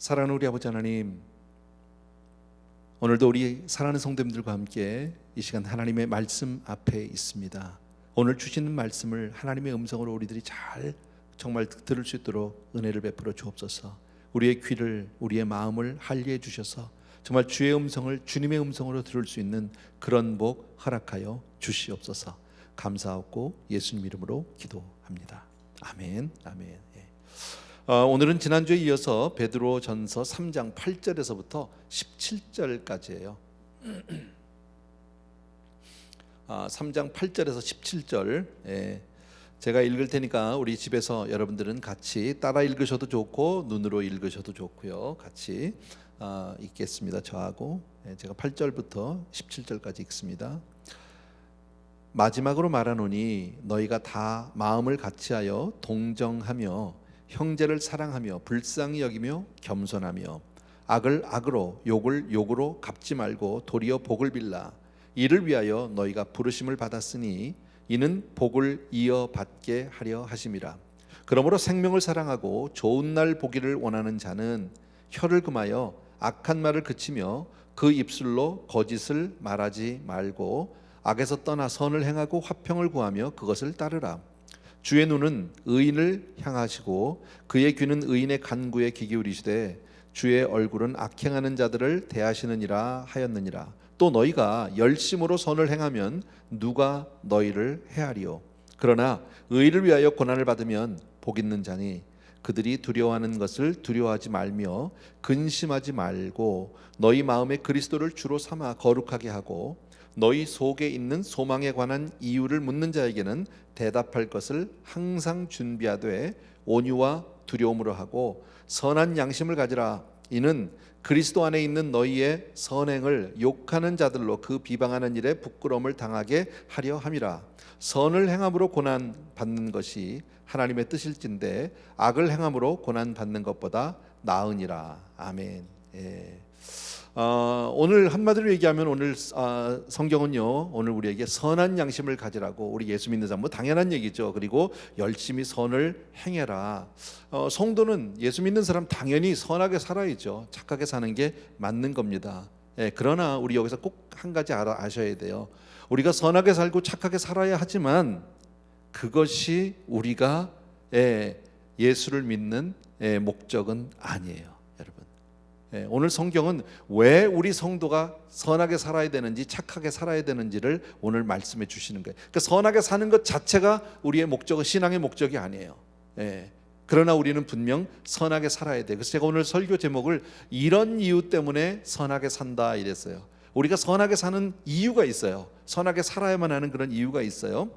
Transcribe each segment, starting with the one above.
사랑하는 우리 아버지 하나님, 오늘도 우리 사랑하는 성도님들과 함께 이 시간 하나님의 말씀 앞에 있습니다. 오늘 주시는 말씀을 하나님의 음성으로 우리들이 잘 정말 들을 수 있도록 은혜를 베풀어 주옵소서. 우리의 귀를, 우리의 마음을 할례해 주셔서 정말 주의 음성을 주님의 음성으로 들을 수 있는 그런 복 허락하여 주시옵소서. 감사하고 예수님 이름으로 기도합니다. 아멘. 아멘. 오늘은 지난주에 이어서 베드로전서 3장 8절에서부터 17절까지예요. 3장 8절에서 17절 제가 읽을 테니까 우리 집에서 여러분들은 같이 따라 읽으셔도 좋고 눈으로 읽으셔도 좋고요. 같이 읽겠습니다. 저하고 제가 8절부터 17절까지 읽습니다. 마지막으로 말하노니 너희가 다 마음을 같이하여 동정하며 형제를 사랑하며 불쌍히 여기며 겸손하며 악을 악으로 욕을 욕으로 갚지 말고 도리어 복을 빌라. 이를 위하여 너희가 부르심을 받았으니 이는 복을 이어받게 하려 하심이라. 그러므로 생명을 사랑하고 좋은 날 보기를 원하는 자는 혀를 금하여 악한 말을 그치며 그 입술로 거짓을 말하지 말고 악에서 떠나 선을 행하고 화평을 구하며 그것을 따르라. 주의 눈은 의인을 향하시고 그의 귀는 의인의 간구에 귀 기울이시되 주의 얼굴은 악행하는 자들을 대하시느니라 하였느니라. 또 너희가 열심으로 선을 행하면 누가 너희를 해하리요. 그러나 의를 위하여 고난을 받으면 복 있는 자니 그들이 두려워하는 것을 두려워하지 말며 근심하지 말고 너희 마음에 그리스도를 주로 삼아 거룩하게 하고 너희 속에 있는 소망에 관한 이유를 묻는 자에게는 대답할 것을 항상 준비하되 온유와 두려움으로 하고 선한 양심을 가지라. 이는 그리스도 안에 있는 너희의 선행을 욕하는 자들로 그 비방하는 일에 부끄러움을 당하게 하려 함이라. 선을 행함으로 고난 받는 것이 하나님의 뜻일진데 악을 행함으로 고난 받는 것보다 나으니라. 아멘. 오늘 한마디로 얘기하면 오늘 성경은요, 오늘 우리에게 선한 양심을 가지라고, 우리 예수 믿는 사람 뭐 당연한 얘기죠. 그리고 열심히 선을 행해라. 성도는 예수 믿는 사람 당연히 선하게 살아야죠. 착하게 사는 게 맞는 겁니다. 그러나 우리 여기서 꼭 한 가지 아셔야 돼요. 우리가 선하게 살고 착하게 살아야 하지만 그것이 우리가 예수를 믿는 목적은 아니에요. 오늘 성경은 왜 우리 성도가 선하게 살아야 되는지 착하게 살아야 되는지를 오늘 말씀해 주시는 거예요. 그러니까 선하게 사는 것 자체가 우리의 목적은 신앙의 목적이 아니에요. 그러나 우리는 분명 선하게 살아야 돼요. 그래서 제가 오늘 설교 제목을 이런 이유 때문에 선하게 산다 이랬어요. 우리가 선하게 사는 이유가 있어요. 선하게 살아야만 하는 그런 이유가 있어요.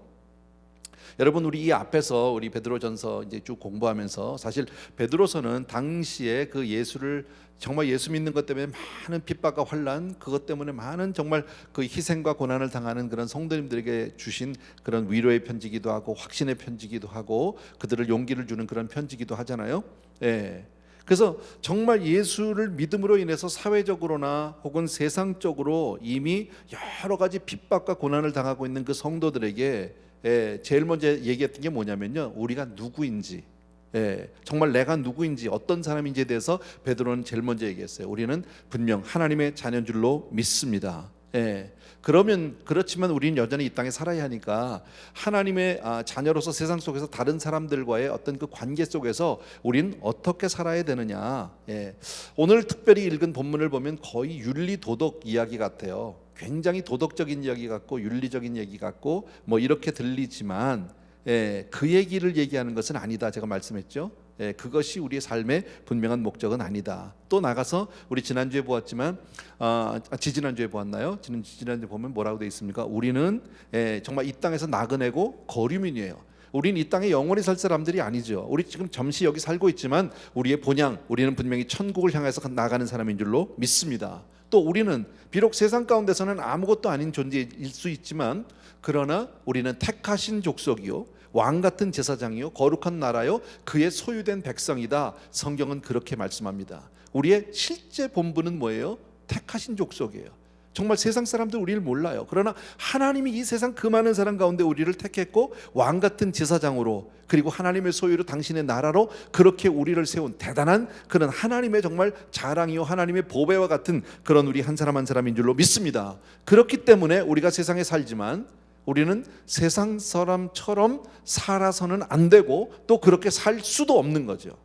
여러분, 우리 이 앞에서 우리 베드로전서 이제 쭉 공부하면서 사실 베드로서는 당시에 그 예수를 정말 예수 믿는 것 때문에 많은 핍박과 환난, 그것 때문에 많은 정말 그 희생과 고난을 당하는 그런 성도님들에게 주신 그런 위로의 편지기도 하고 확신의 편지기도 하고 그들을 용기를 주는 그런 편지기도 하잖아요. 그래서 정말 예수를 믿음으로 인해서 사회적으로나 혹은 세상적으로 이미 여러 가지 핍박과 고난을 당하고 있는 그 성도들에게 제일 먼저 얘기했던 게 뭐냐면요, 우리가 누구인지, 정말 내가 누구인지 어떤 사람인지에 대해서 베드로는 제일 먼저 얘기했어요. 우리는 분명 하나님의 자녀인 줄로 믿습니다. 그렇지만 우리는 여전히 이 땅에 살아야 하니까 하나님의 자녀로서 세상 속에서 다른 사람들과의 어떤 그 관계 속에서 우리는 어떻게 살아야 되느냐. 오늘 특별히 읽은 본문을 보면 거의 윤리 도덕 이야기 같아요. 굉장히 도덕적인 이야기 같고 윤리적인 얘기 같고 뭐 이렇게 들리지만 그 얘기를 얘기하는 것은 아니다. 제가 말씀했죠. 그것이 우리의 삶의 분명한 목적은 아니다. 또 나가서 우리 지난주에 보았지만 지지난주에 보았나요? 지난주에 보면 뭐라고 되어 있습니까? 우리는 정말 이 땅에서 나그네고 거류민이에요. 우리는 이 땅에 영원히 살 사람들이 아니죠. 우리 지금 잠시 여기 살고 있지만 우리의 본향, 우리는 분명히 천국을 향해서 나가는 사람인 줄로 믿습니다. 또 우리는 비록 세상 가운데서는 아무것도 아닌 존재일 수 있지만 그러나 우리는 택하신 족속이요 왕 같은 제사장이요 거룩한 나라요 그의 소유된 백성이다. 성경은 그렇게 말씀합니다. 우리의 실제 본분은 뭐예요? 택하신 족속이에요. 정말 세상 사람들 우리를 몰라요. 그러나 하나님이 이 세상 그 많은 사람 가운데 우리를 택했고 왕 같은 제사장으로, 그리고 하나님의 소유로 당신의 나라로 그렇게 우리를 세운 대단한 그런 하나님의 정말 자랑이요 하나님의 보배와 같은 그런 우리 한 사람 한 사람인 줄로 믿습니다. 그렇기 때문에 우리가 세상에 살지만 우리는 세상 사람처럼 살아서는 안 되고 또 그렇게 살 수도 없는 거죠.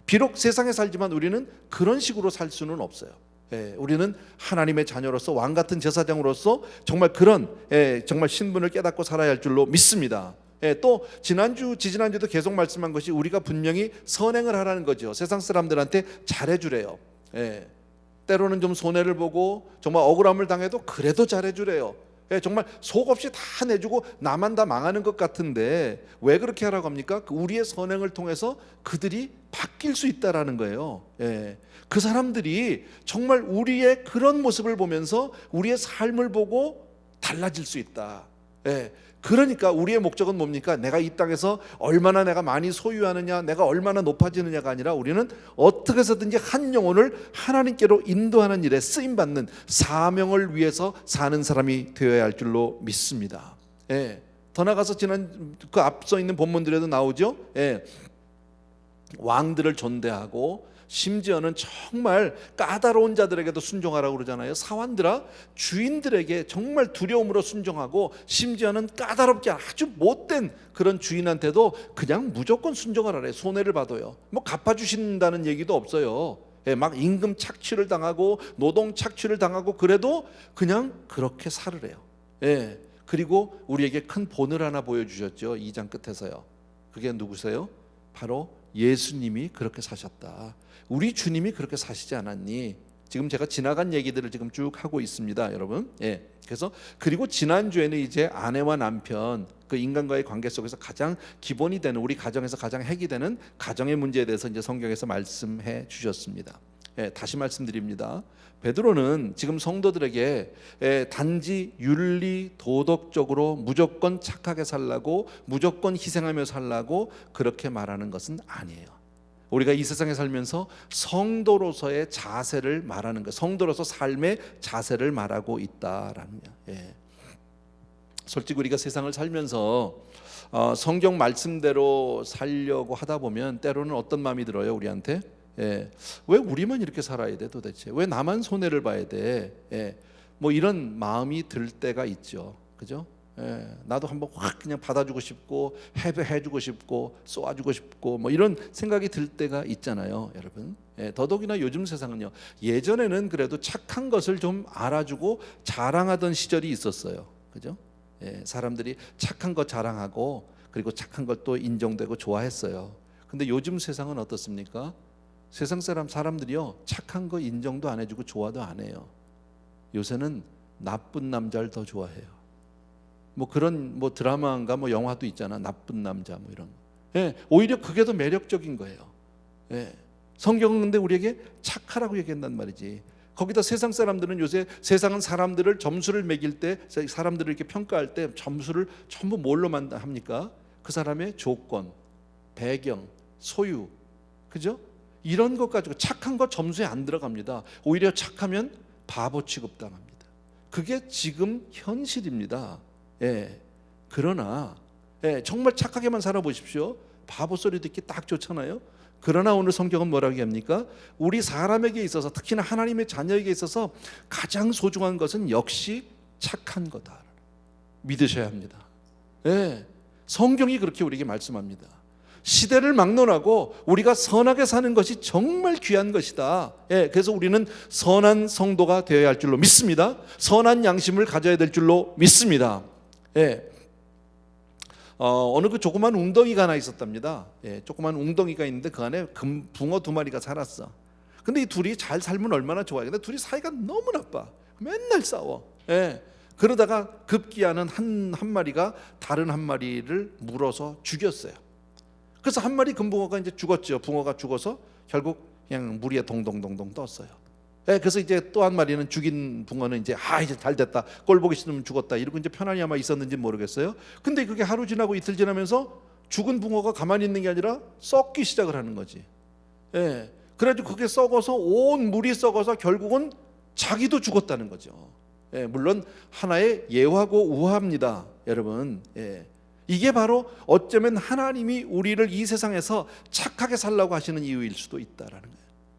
비록 세상에 살지만 우리는 그런 식으로 살 수는 없어요. 우리는 하나님의 자녀로서 왕 같은 제사장으로서 정말 그런 정말 신분을 깨닫고 살아야 할 줄로 믿습니다. 또 지지난주도 계속 말씀한 것이 우리가 분명히 선행을 하라는 거죠. 세상 사람들한테 잘해주래요. 때로는 좀 손해를 보고 정말 억울함을 당해도 그래도 잘해주래요. 정말 속없이 다 내주고 나만 다 망하는 것 같은데 왜 그렇게 하라고 합니까? 우리의 선행을 통해서 그들이 바뀔 수 있다라는 거예요. 그 사람들이 정말 우리의 그런 모습을 보면서 우리의 삶을 보고 달라질 수 있다. 그러니까 우리의 목적은 뭡니까? 내가 이 땅에서 얼마나 내가 많이 소유하느냐, 내가 얼마나 높아지느냐가 아니라 우리는 어떻게 해서든지 한 영혼을 하나님께로 인도하는 일에 쓰임받는 사명을 위해서 사는 사람이 되어야 할 줄로 믿습니다. 더 나가서 지난 그 앞서 있는 본문들에도 나오죠. 왕들을 존대하고 심지어는 정말 까다로운 자들에게도 순종하라고 그러잖아요. 사환들아, 주인들에게 정말 두려움으로 순종하고 심지어는 까다롭게 아주 못된 그런 주인한테도 그냥 무조건 순종을 하래. 손해를 봐도요. 뭐 갚아주신다는 얘기도 없어요. 막 임금 착취를 당하고 노동 착취를 당하고 그래도 그냥 그렇게 살으래요. 그리고 우리에게 큰 본을 하나 보여주셨죠. 2장 끝에서요. 그게 누구세요? 바로 예수님이 그렇게 사셨다. 우리 주님이 그렇게 사시지 않았니? 지금 제가 지나간 얘기들을 지금 쭉 하고 있습니다, 여러분. 그래서 그리고 지난주에는 이제 아내와 남편 그 인간과의 관계 속에서 가장 기본이 되는 우리 가정에서 가장 핵이 되는 가정의 문제에 대해서 이제 성경에서 말씀해 주셨습니다. 다시 말씀드립니다. 베드로는 지금 성도들에게 단지 윤리 도덕적으로 무조건 착하게 살라고 무조건 희생하며 살라고 그렇게 말하는 것은 아니에요. 우리가 이 세상에 살면서 성도로서의 자세를 말하는 거예요. 성도로서 삶의 자세를 말하고 있다라는 거예요. 솔직히 우리가 세상을 살면서 성경 말씀대로 살려고 하다 보면 때로는 어떤 마음이 들어요, 우리한테? 왜 우리만 이렇게 살아야 돼 도대체? 왜 나만 손해를 봐야 돼? 뭐 이런 마음이 들 때가 있죠. 그죠? 나도 한번 확 그냥 받아주고 싶고 해주고 싶고 쏘아주고 싶고 뭐 이런 생각이 들 때가 있잖아요, 여러분. 더더욱이나 요즘 세상은요. 예전에는 그래도 착한 것을 좀 알아주고 자랑하던 시절이 있었어요. 그죠? 사람들이 착한 것 자랑하고 그리고 착한 것도 인정되고 좋아했어요. 근데 요즘 세상은 어떻습니까? 세상 사람들이요 착한 거 인정도 안 해주고 좋아도 안 해요. 요새는 나쁜 남자를 더 좋아해요. 뭐 그런 뭐 드라마인가 뭐 영화도 있잖아. 나쁜 남자 뭐 이런 거. 오히려 그게 더 매력적인 거예요. 성경은 근데 우리에게 착하라고 얘기한단 말이지. 거기다 세상 사람들은 요새 세상은 사람들을 점수를 매길 때 사람들을 이렇게 평가할 때 점수를 전부 뭘로 합니까? 그 사람의 조건, 배경, 소유, 그죠? 이런 것 가지고 착한 거 점수에 안 들어갑니다. 오히려 착하면 바보 취급당합니다. 그게 지금 현실입니다. 그러나 정말 착하게만 살아보십시오. 바보 소리 듣기 딱 좋잖아요. 그러나 오늘 성경은 뭐라고 합니까? 우리 사람에게 있어서 특히나 하나님의 자녀에게 있어서 가장 소중한 것은 역시 착한 거다. 믿으셔야 합니다. 성경이 그렇게 우리에게 말씀합니다. 시대를 막론하고 우리가 선하게 사는 것이 정말 귀한 것이다. 그래서 우리는 선한 성도가 되어야 할 줄로 믿습니다. 선한 양심을 가져야 될 줄로 믿습니다. 어느 그 조그만 웅덩이가 하나 있었답니다. 조그만 웅덩이가 있는데 그 안에 붕어 2마리가 살았어. 근데 이 둘이 잘 살면 얼마나 좋아요. 근데 둘이 사이가 너무 나빠. 맨날 싸워. 그러다가 급기야는 한 마리가 다른 한 마리를 물어서 죽였어요. 그래서 한 마리 금붕어가 이제 죽었죠. 붕어가 죽어서 결국 그냥 물 위에 동동동동 떴어요. 그래서 이제 또 한 마리는 죽인 붕어는 이제 이제 잘 됐다. 꼴 보기 싫으면 죽었다. 이러고 이제 편안히 아마 있었는지 모르겠어요. 근데 그게 하루 지나고 이틀 지나면서 죽은 붕어가 가만히 있는 게 아니라 썩기 시작을 하는 거지. 그래가지고 그게 썩어서 온 물이 썩어서 결국은 자기도 죽었다는 거죠. 물론 하나의 예화고 우화입니다, 여러분. 이게 바로 어쩌면 하나님이 우리를 이 세상에서 착하게 살라고 하시는 이유일 수도 있다라는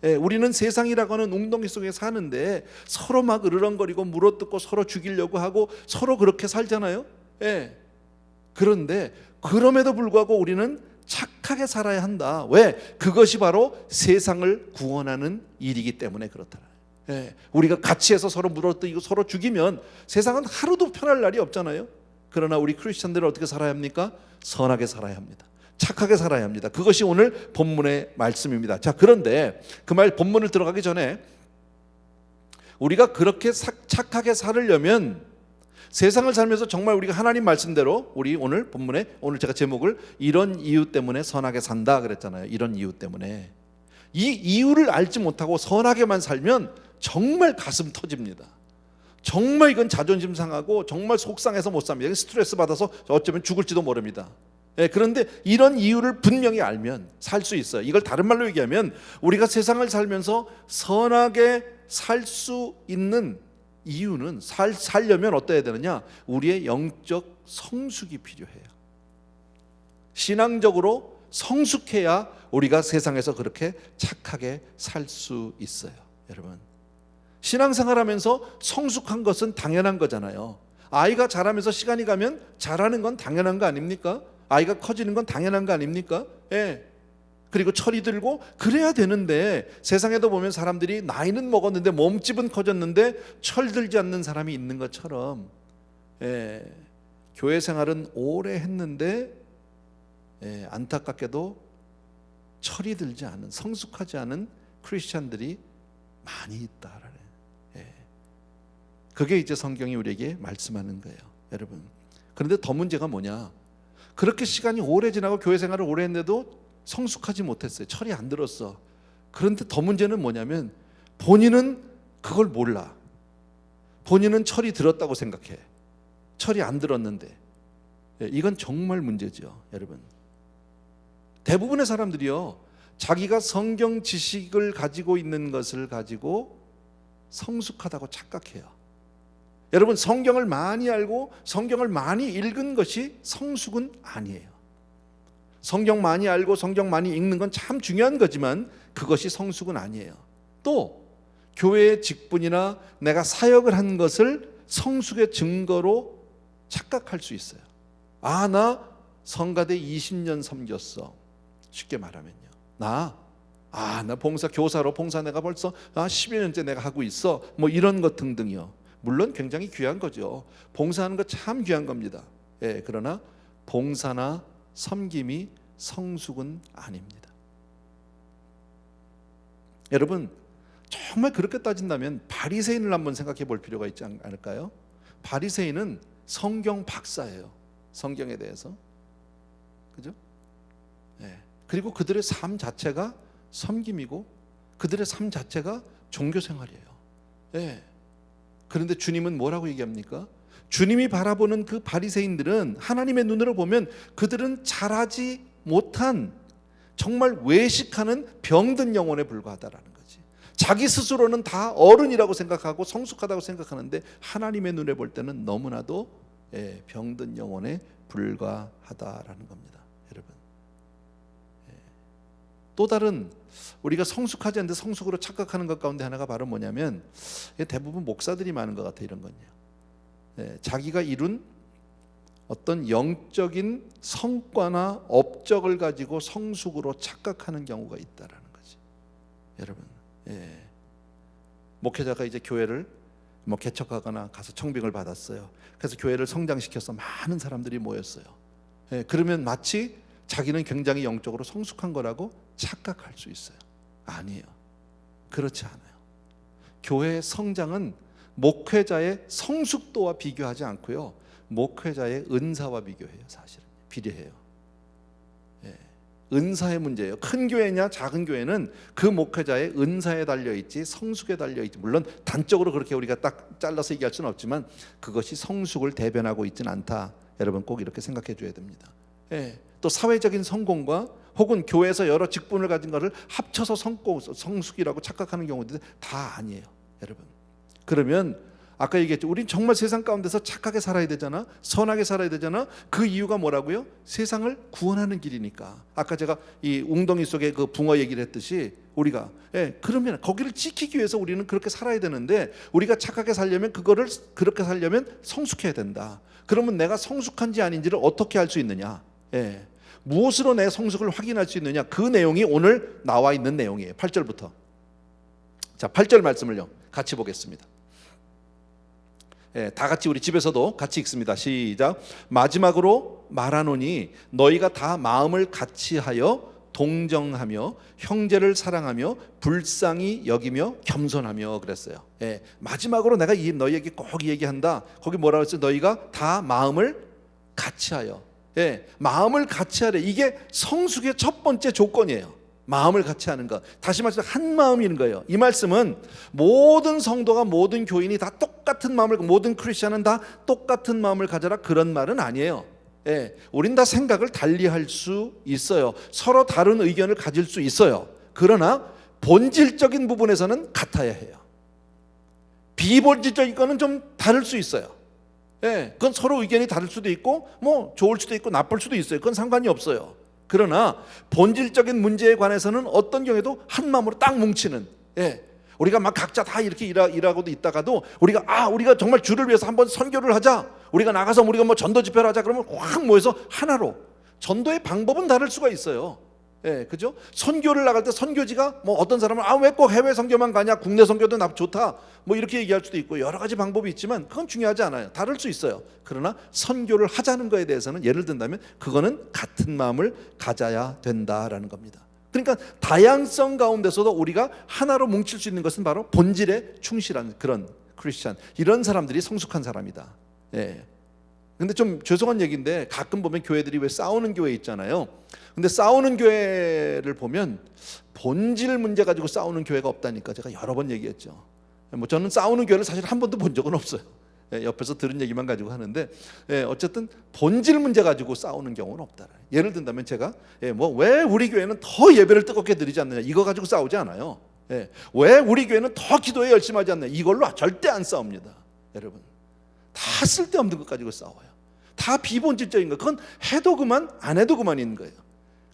거예요. 우리는 세상이라고 하는 웅덩이 속에 사는데 서로 막 으르렁거리고 물어뜯고 서로 죽이려고 하고 서로 그렇게 살잖아요. 그런데 그럼에도 불구하고 우리는 착하게 살아야 한다. 왜? 그것이 바로 세상을 구원하는 일이기 때문에 그렇다. 우리가 같이 해서 서로 물어뜯고 서로 죽이면 세상은 하루도 편할 날이 없잖아요. 그러나 우리 크리스천들은 어떻게 살아야 합니까? 선하게 살아야 합니다. 착하게 살아야 합니다. 그것이 오늘 본문의 말씀입니다. 자, 그런데 그 말 본문을 들어가기 전에 우리가 그렇게 착하게 살으려면 세상을 살면서 정말 우리가 하나님 말씀대로 우리 오늘 본문에 오늘 제가 제목을 이런 이유 때문에 선하게 산다 그랬잖아요. 이런 이유 때문에. 이 이유를 알지 못하고 선하게만 살면 정말 가슴 터집니다. 정말 이건 자존심 상하고 정말 속상해서 못 삽니다. 스트레스 받아서 어쩌면 죽을지도 모릅니다. 그런데 이런 이유를 분명히 알면 살 수 있어요. 이걸 다른 말로 얘기하면 우리가 세상을 살면서 선하게 살 수 있는 이유는 살려면 어떠해야 되느냐? 우리의 영적 성숙이 필요해요. 신앙적으로 성숙해야 우리가 세상에서 그렇게 착하게 살 수 있어요. 여러분, 신앙생활하면서 성숙한 것은 당연한 거잖아요. 아이가 자라면서 시간이 가면 자라는 건 당연한 거 아닙니까? 아이가 커지는 건 당연한 거 아닙니까? 그리고 철이 들고 그래야 되는데 세상에도 보면 사람들이 나이는 먹었는데 몸집은 커졌는데 철 들지 않는 사람이 있는 것처럼 교회 생활은 오래 했는데 안타깝게도 철이 들지 않은 성숙하지 않은 크리스찬들이 많이 있다라는. 그게 이제 성경이 우리에게 말씀하는 거예요, 여러분. 그런데 더 문제가 뭐냐? 그렇게 시간이 오래 지나고 교회 생활을 오래 했는데도 성숙하지 못했어요. 철이 안 들었어. 그런데 더 문제는 뭐냐면 본인은 그걸 몰라. 본인은 철이 들었다고 생각해. 철이 안 들었는데. 이건 정말 문제죠, 여러분. 대부분의 사람들이요, 자기가 성경 지식을 가지고 있는 것을 가지고 성숙하다고 착각해요. 여러분, 성경을 많이 알고 성경을 많이 읽은 것이 성숙은 아니에요. 성경 많이 알고 성경 많이 읽는 건 참 중요한 거지만 그것이 성숙은 아니에요. 또 교회의 직분이나 내가 사역을 한 것을 성숙의 증거로 착각할 수 있어요. 나 성가대 20년 섬겼어. 쉽게 말하면요, 나 봉사 교사로 봉사 내가 벌써 10여 년째 내가 하고 있어. 뭐 이런 것 등등이요. 물론 굉장히 귀한 거죠. 봉사하는 거 참 귀한 겁니다. 그러나 봉사나 섬김이 성숙은 아닙니다. 여러분, 정말 그렇게 따진다면 바리새인을 한번 생각해 볼 필요가 있지 않을까요? 바리새인은 성경 박사예요. 성경에 대해서. 그죠? 그리고 그들의 삶 자체가 섬김이고 그들의 삶 자체가 종교 생활이에요. 그런데 주님은 뭐라고 얘기합니까? 주님이 바라보는 그 바리새인들은 하나님의 눈으로 보면 그들은 잘하지 못한 정말 외식하는 병든 영혼에 불과하다라는 거지. 자기 스스로는 다 어른이라고 생각하고 성숙하다고 생각하는데 하나님의 눈에 볼 때는 너무나도 병든 영혼에 불과하다라는 겁니다, 여러분. 또 다른 우리가 성숙하지 않는데 성숙으로 착각하는 것 가운데 하나가 바로 뭐냐면 대부분 목사들이 많은 것 같아요. 이런 건요, 자기가 이룬 어떤 영적인 성과나 업적을 가지고 성숙으로 착각하는 경우가 있다라는 거지, 여러분. 목회자가 이제 교회를 개척하거나 가서 청빙을 받았어요. 그래서 교회를 성장시켜서 많은 사람들이 모였어요. 그러면 마치 자기는 굉장히 영적으로 성숙한 거라고 착각할 수 있어요. 아니에요. 그렇지 않아요. 교회의 성장은 목회자의 성숙도와 비교하지 않고요, 목회자의 은사와 비교해요. 사실은 비례해요. 은사의 문제예요. 큰 교회냐 작은 교회는 그 목회자의 은사에 달려있지 성숙에 달려있지. 물론 단적으로 그렇게 우리가 딱 잘라서 얘기할 수는 없지만 그것이 성숙을 대변하고 있지는 않다. 여러분 꼭 이렇게 생각해 줘야 됩니다. 또 사회적인 성공과 혹은 교회에서 여러 직분을 가진 것을 합쳐서 성숙이라고 착각하는 경우도 다 아니에요, 여러분. 그러면 아까 얘기했죠. 우린 정말 세상 가운데서 착하게 살아야 되잖아. 선하게 살아야 되잖아. 그 이유가 뭐라고요? 세상을 구원하는 길이니까. 아까 제가 이 웅덩이 속에 그 붕어 얘기를 했듯이 우리가 그러면 거기를 지키기 위해서 우리는 그렇게 살아야 되는데, 우리가 착하게 살려면 그거를 그렇게 살려면 성숙해야 된다. 그러면 내가 성숙한지 아닌지를 어떻게 알 수 있느냐? 무엇으로 내 성숙을 확인할 수 있느냐? 그 내용이 오늘 나와 있는 내용이에요. 8절부터. 자, 8절 말씀을요 같이 보겠습니다. 다 같이 우리 집에서도 같이 읽습니다. 시작. 마지막으로 말하노니 너희가 다 마음을 같이하여 동정하며 형제를 사랑하며 불쌍히 여기며 겸손하며 그랬어요. 마지막으로 내가 너희에게 꼭 얘기한다. 거기 뭐라고 했어요? 너희가 다 마음을 같이하여. 마음을 같이하래. 이게 성숙의 첫 번째 조건이에요. 마음을 같이 하는 것. 다시 말해서 한 마음인 거예요. 이 말씀은 모든 성도가, 모든 교인이 다 똑같은 마음을, 모든 크리스천은 다 똑같은 마음을 가져라, 그런 말은 아니에요. 우린 다 생각을 달리할 수 있어요. 서로 다른 의견을 가질 수 있어요. 그러나 본질적인 부분에서는 같아야 해요. 비본질적인 거는 좀 다를 수 있어요. 그건 서로 의견이 다를 수도 있고 뭐 좋을 수도 있고 나쁠 수도 있어요. 그건 상관이 없어요. 그러나 본질적인 문제에 관해서는 어떤 경우에도 한 마음으로 딱 뭉치는, 우리가 막 각자 다 이렇게 일하고도 있다가도 우리가 정말 주를 위해서 한번 선교를 하자, 우리가 나가서 우리가 뭐 전도 집회를 하자 그러면 확 모여서 하나로. 전도의 방법은 다를 수가 있어요. 그죠? 선교를 나갈 때 선교지가 뭐 어떤 사람은 왜 꼭 해외 선교만 가냐, 국내 선교도 나 좋다 뭐 이렇게 얘기할 수도 있고 여러 가지 방법이 있지만 그건 중요하지 않아요. 다를 수 있어요. 그러나 선교를 하자는 거에 대해서는 예를 든다면 그거는 같은 마음을 가져야 된다라는 겁니다. 그러니까 다양성 가운데서도 우리가 하나로 뭉칠 수 있는 것은 바로 본질에 충실한 그런 크리스찬, 이런 사람들이 성숙한 사람이다. 근데 좀 죄송한 얘기인데 가끔 보면 교회들이 왜 싸우는 교회 있잖아요. 근데 싸우는 교회를 보면 본질 문제 가지고 싸우는 교회가 없다니까 제가 여러 번 얘기했죠. 뭐 저는 싸우는 교회를 사실 한 번도 본 적은 없어요. 옆에서 들은 얘기만 가지고 하는데 어쨌든 본질 문제 가지고 싸우는 경우는 없다. 예를 든다면 제가 뭐 왜 우리 교회는 더 예배를 뜨겁게 드리지 않느냐, 이거 가지고 싸우지 않아요. 왜 우리 교회는 더 기도에 열심히 하지 않느냐, 이걸로 절대 안 싸웁니다. 여러분, 다 쓸데없는 것 가지고 싸워요. 다 비본질적인 거. 그건 해도 그만 안 해도 그만인 거예요.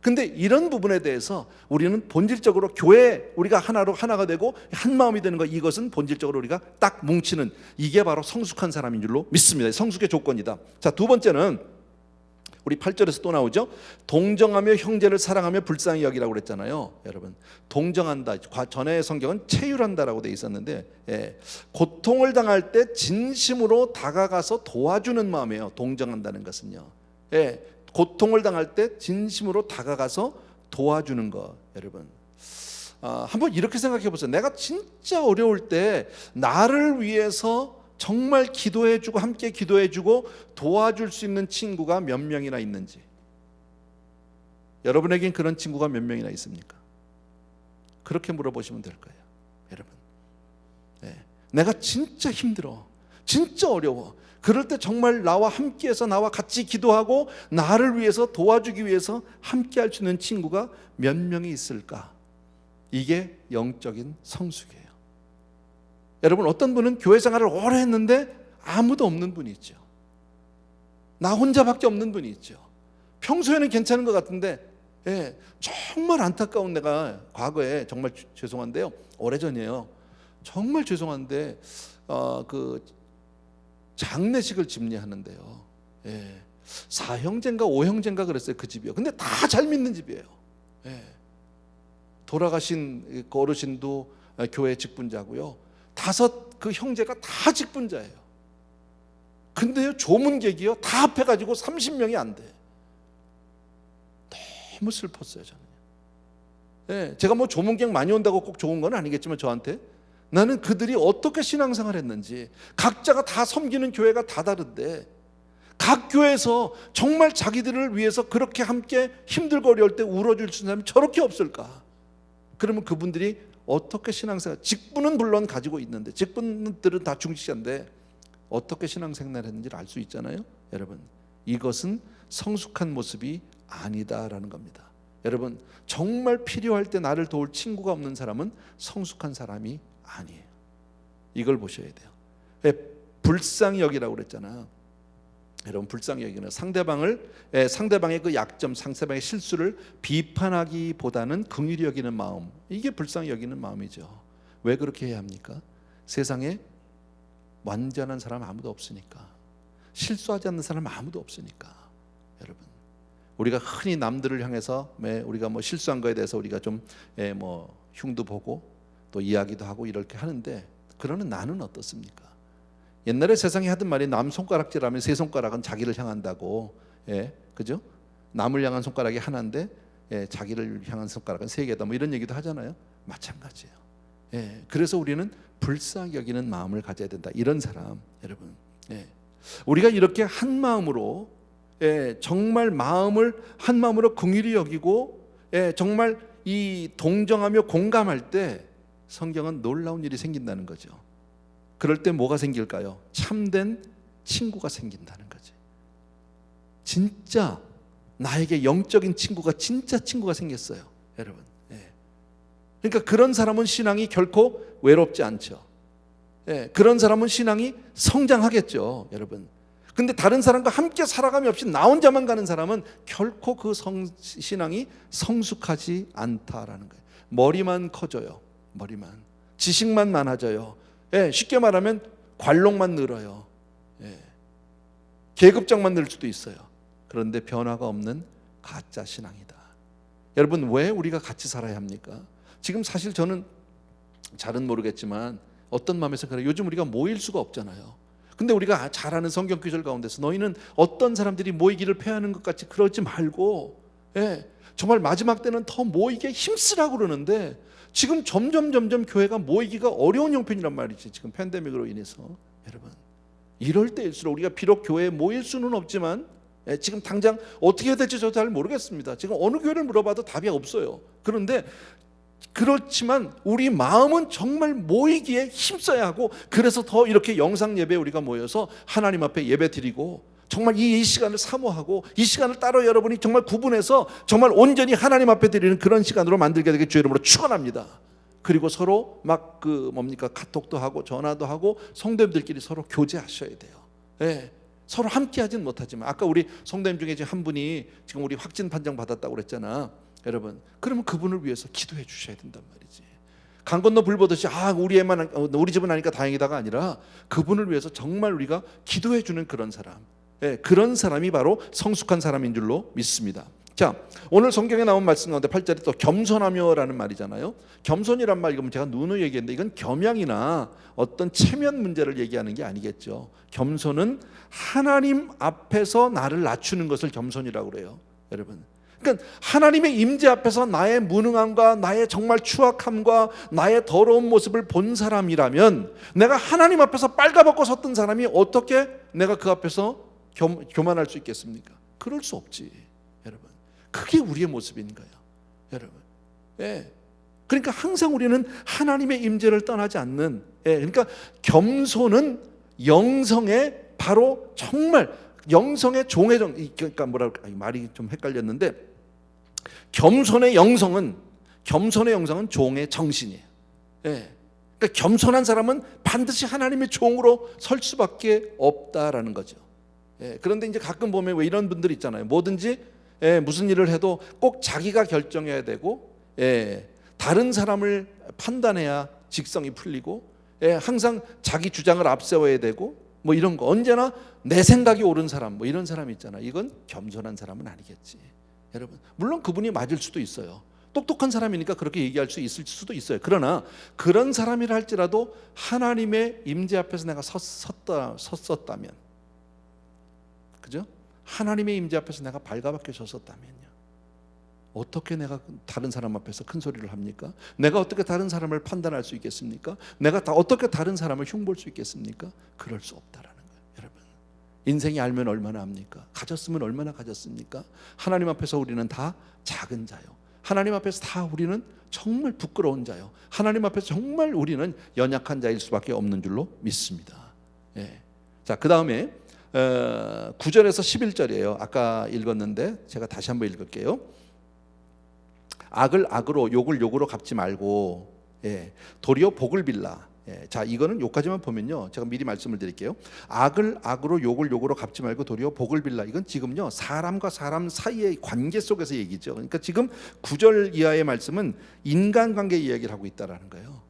근데 이런 부분에 대해서 우리는 본질적으로 교회 우리가 하나가 되고 한 마음이 되는 것, 이것은 본질적으로 우리가 딱 뭉치는, 이게 바로 성숙한 사람인 줄로 믿습니다. 성숙의 조건이다. 자, 두 번째는 우리 8절에서 또 나오죠. 동정하며 형제를 사랑하며 불쌍히 여기라고 그랬잖아요. 여러분, 동정한다. 전에 성경은 체휼한다라고 돼 있었는데 고통을 당할 때 진심으로 다가가서 도와주는 마음이에요. 동정한다는 것은요. 고통을 당할 때 진심으로 다가가서 도와주는 것. 여러분, 한번 이렇게 생각해 보세요. 내가 진짜 어려울 때 나를 위해서 정말 기도해주고 함께 기도해주고 도와줄 수 있는 친구가 몇 명이나 있는지. 여러분에겐 그런 친구가 몇 명이나 있습니까? 그렇게 물어보시면 될 거예요. 여러분, 내가 진짜 힘들어, 진짜 어려워, 그럴 때 정말 나와 함께해서 나와 같이 기도하고 나를 위해서 도와주기 위해서 함께 할 수 있는 친구가 몇 명이 있을까? 이게 영적인 성숙이에요. 여러분, 어떤 분은 교회 생활을 오래 했는데 아무도 없는 분이 있죠. 나 혼자밖에 없는 분이 있죠. 평소에는 괜찮은 것 같은데 정말 안타까운, 내가 과거에 정말 죄송한데요, 오래전이에요. 정말 죄송한데 그 장례식을 집례하는데요, 4형제인가 5형제인가 그랬어요. 그 집이요. 근데 다 잘 믿는 집이에요. 돌아가신 그 어르신도 교회 직분자고요. 5 그 형제가 다 직분자예요. 근데요, 조문객이요 다 합해가지고 30명이 안 돼. 너무 슬펐어요, 저는. 제가 뭐 조문객 많이 온다고 꼭 좋은 건 아니겠지만 저한테, 나는 그들이 어떻게 신앙생활 했는지, 각자가 다 섬기는 교회가 다 다른데 각 교회에서 정말 자기들을 위해서 그렇게 함께 힘들고 어려울 때 울어줄 수 있는 사람이 저렇게 없을까? 그러면 그분들이 어떻게 신앙생활, 직분은 물론 가지고 있는데, 직분들은 다 중직자인데 어떻게 신앙생활을 했는지를 알 수 있잖아요. 여러분, 이것은 성숙한 모습이 아니다라는 겁니다. 여러분, 정말 필요할 때 나를 도울 친구가 없는 사람은 성숙한 사람이 아니에요. 이걸 보셔야 돼요. 불쌍히 여기라고 그랬잖아. 여러분, 불쌍히 여기는 상대방의 그 약점, 상대방의 실수를 비판하기보다는 긍휼히 여기는 마음, 이게 불쌍히 여기는 마음이죠. 왜 그렇게 해야 합니까? 세상에 완전한 사람 아무도 없으니까, 실수하지 않는 사람 아무도 없으니까. 여러분, 우리가 흔히 남들을 향해서 우리가 뭐 실수한 거에 대해서 우리가 좀 뭐 흉도 보고 또 이야기도 하고 이렇게 하는데, 그러는 나는 어떻습니까? 옛날에 세상에 하던 말이 남 손가락질하면 세 손가락은 자기를 향한다고. 그죠? 남을 향한 손가락이 하나인데 자기를 향한 손가락은 세 개다, 뭐 이런 얘기도 하잖아요. 마찬가지예요. 그래서 우리는 불쌍히 여기는 마음을 가져야 된다, 이런 사람. 여러분, 우리가 이렇게 한 마음으로, 정말 마음을 한 마음으로 긍휼히 여기고, 정말 이 동정하며 공감할 때 성경은 놀라운 일이 생긴다는 거죠. 그럴 때 뭐가 생길까요? 참된 친구가 생긴다는 거지. 진짜 나에게 영적인 친구가, 진짜 친구가 생겼어요, 여러분. 그러니까 그런 사람은 신앙이 결코 외롭지 않죠. 그런 사람은 신앙이 성장하겠죠, 여러분. 근데 다른 사람과 함께 살아감이 없이 나 혼자만 가는 사람은 결코 그 신앙이 성숙하지 않다라는 거예요. 머리만 커져요. 머리만. 지식만 많아져요. 쉽게 말하면 관록만 늘어요. 계급장만 늘 수도 있어요. 그런데 변화가 없는 가짜 신앙이다. 여러분, 왜 우리가 같이 살아야 합니까? 지금 사실 저는 잘은 모르겠지만 어떤 마음에서 그래요. 요즘 우리가 모일 수가 없잖아요. 근데 우리가 잘 아는 성경 구절 가운데서 너희는 어떤 사람들이 모이기를 패하는 것 같이 그러지 말고, 정말 마지막 때는 더 모이게 힘쓰라고 그러는데, 지금 점점 교회가 모이기가 어려운 형편이란 말이지, 지금 팬데믹으로 인해서. 여러분, 이럴 때일수록 우리가 비록 교회에 모일 수는 없지만, 지금 당장 어떻게 해야 될지 저도 잘 모르겠습니다. 지금 어느 교회를 물어봐도 답이 없어요. 그런데 그렇지만 우리 마음은 정말 모이기에 힘써야 하고, 그래서 더 이렇게 영상 예배에 우리가 모여서 하나님 앞에 예배 드리고, 정말 이 시간을 사모하고, 이 시간을 따로 여러분이 정말 구분해서 정말 온전히 하나님 앞에 드리는 그런 시간으로 만들게 되길 주의 이름으로 축원합니다. 그리고 서로 막 카톡도 하고 전화도 하고 성도님들끼리 서로 교제하셔야 돼요. 서로 함께 하진 못하지만, 아까 우리 성도님 중에 지금 한 분이 지금 우리 확진 판정 받았다고 그랬잖아. 여러분, 그러면 그분을 위해서 기도해 주셔야 된단 말이지. 강 건너 불 보듯이 우리 집은 아니까 다행이다가 아니라, 그분을 위해서 정말 우리가 기도해 주는 그런 사람, 그런 사람이 바로 성숙한 사람인 줄로 믿습니다. 자, 오늘 성경에 나온 말씀 가운데 8절에 또 겸손하며라는 말이잖아요. 겸손이란 말, 이건 제가 누누이 얘기했는데, 이건 겸양이나 어떤 체면 문제를 얘기하는 게 아니겠죠. 겸손은 하나님 앞에서 나를 낮추는 것을 겸손이라고 그래요, 여러분. 그러니까 하나님의 임재 앞에서 나의 무능함과 나의 정말 추악함과 나의 더러운 모습을 본 사람이라면, 내가 하나님 앞에서 빨가벗고 섰던 사람이 어떻게 내가 그 앞에서 교만할 수 있겠습니까? 그럴 수 없지, 여러분. 그게 우리의 모습인 거예요, 여러분. 그러니까 항상 우리는 하나님의 임재를 떠나지 않는, 그러니까 겸손은 영성의, 바로 정말 영성의 종의 그러니까 말이 좀 헷갈렸는데, 겸손의 영성은 종의 정신이에요. 그러니까 겸손한 사람은 반드시 하나님의 종으로 설 수밖에 없다라는 거죠. 그런데 이제 가끔 보면 왜 이런 분들 있잖아요. 뭐든지 무슨 일을 해도 꼭 자기가 결정해야 되고, 다른 사람을 판단해야 직성이 풀리고, 항상 자기 주장을 앞세워야 되고, 뭐 이런 거, 언제나 내 생각이 옳은 사람, 뭐 이런 사람 있잖아. 이건 겸손한 사람은 아니겠지, 여러분. 물론 그분이 맞을 수도 있어요. 똑똑한 사람이니까 그렇게 얘기할 수 있을 수도 있어요. 그러나 그런 사람이라 할지라도 하나님의 임재 앞에서 내가 섰었다면, 그죠? 하나님의 임재 앞에서 내가 발가벗겨 섰었다면요, 어떻게 내가 다른 사람 앞에서 큰 소리를 합니까? 내가 어떻게 다른 사람을 판단할 수 있겠습니까? 내가 어떻게 다른 사람을 흉볼 수 있겠습니까? 그럴 수 없다라는 거예요, 여러분. 인생이 알면 얼마나 합니까? 가졌으면 얼마나 가졌습니까? 하나님 앞에서 우리는 다 작은 자요, 하나님 앞에서 다 우리는 정말 부끄러운 자요, 하나님 앞에서 정말 우리는 연약한 자일 수밖에 없는 줄로 믿습니다. 자, 그 다음에 9절에서 11절이에요. 아까 읽었는데 제가 다시 한번 읽을게요. 악을 악으로 욕을 욕으로 갚지 말고, 도리어 복을 빌라. 자, 이거는 요까지만 보면요, 제가 미리 말씀을 드릴게요. 악을 악으로 욕을 욕으로 갚지 말고 도리어 복을 빌라. 이건 지금요 사람과 사람 사이의 관계 속에서 얘기죠. 그러니까 지금 9절 이하의 말씀은 인간관계 이야기를 하고 있다라는 거예요.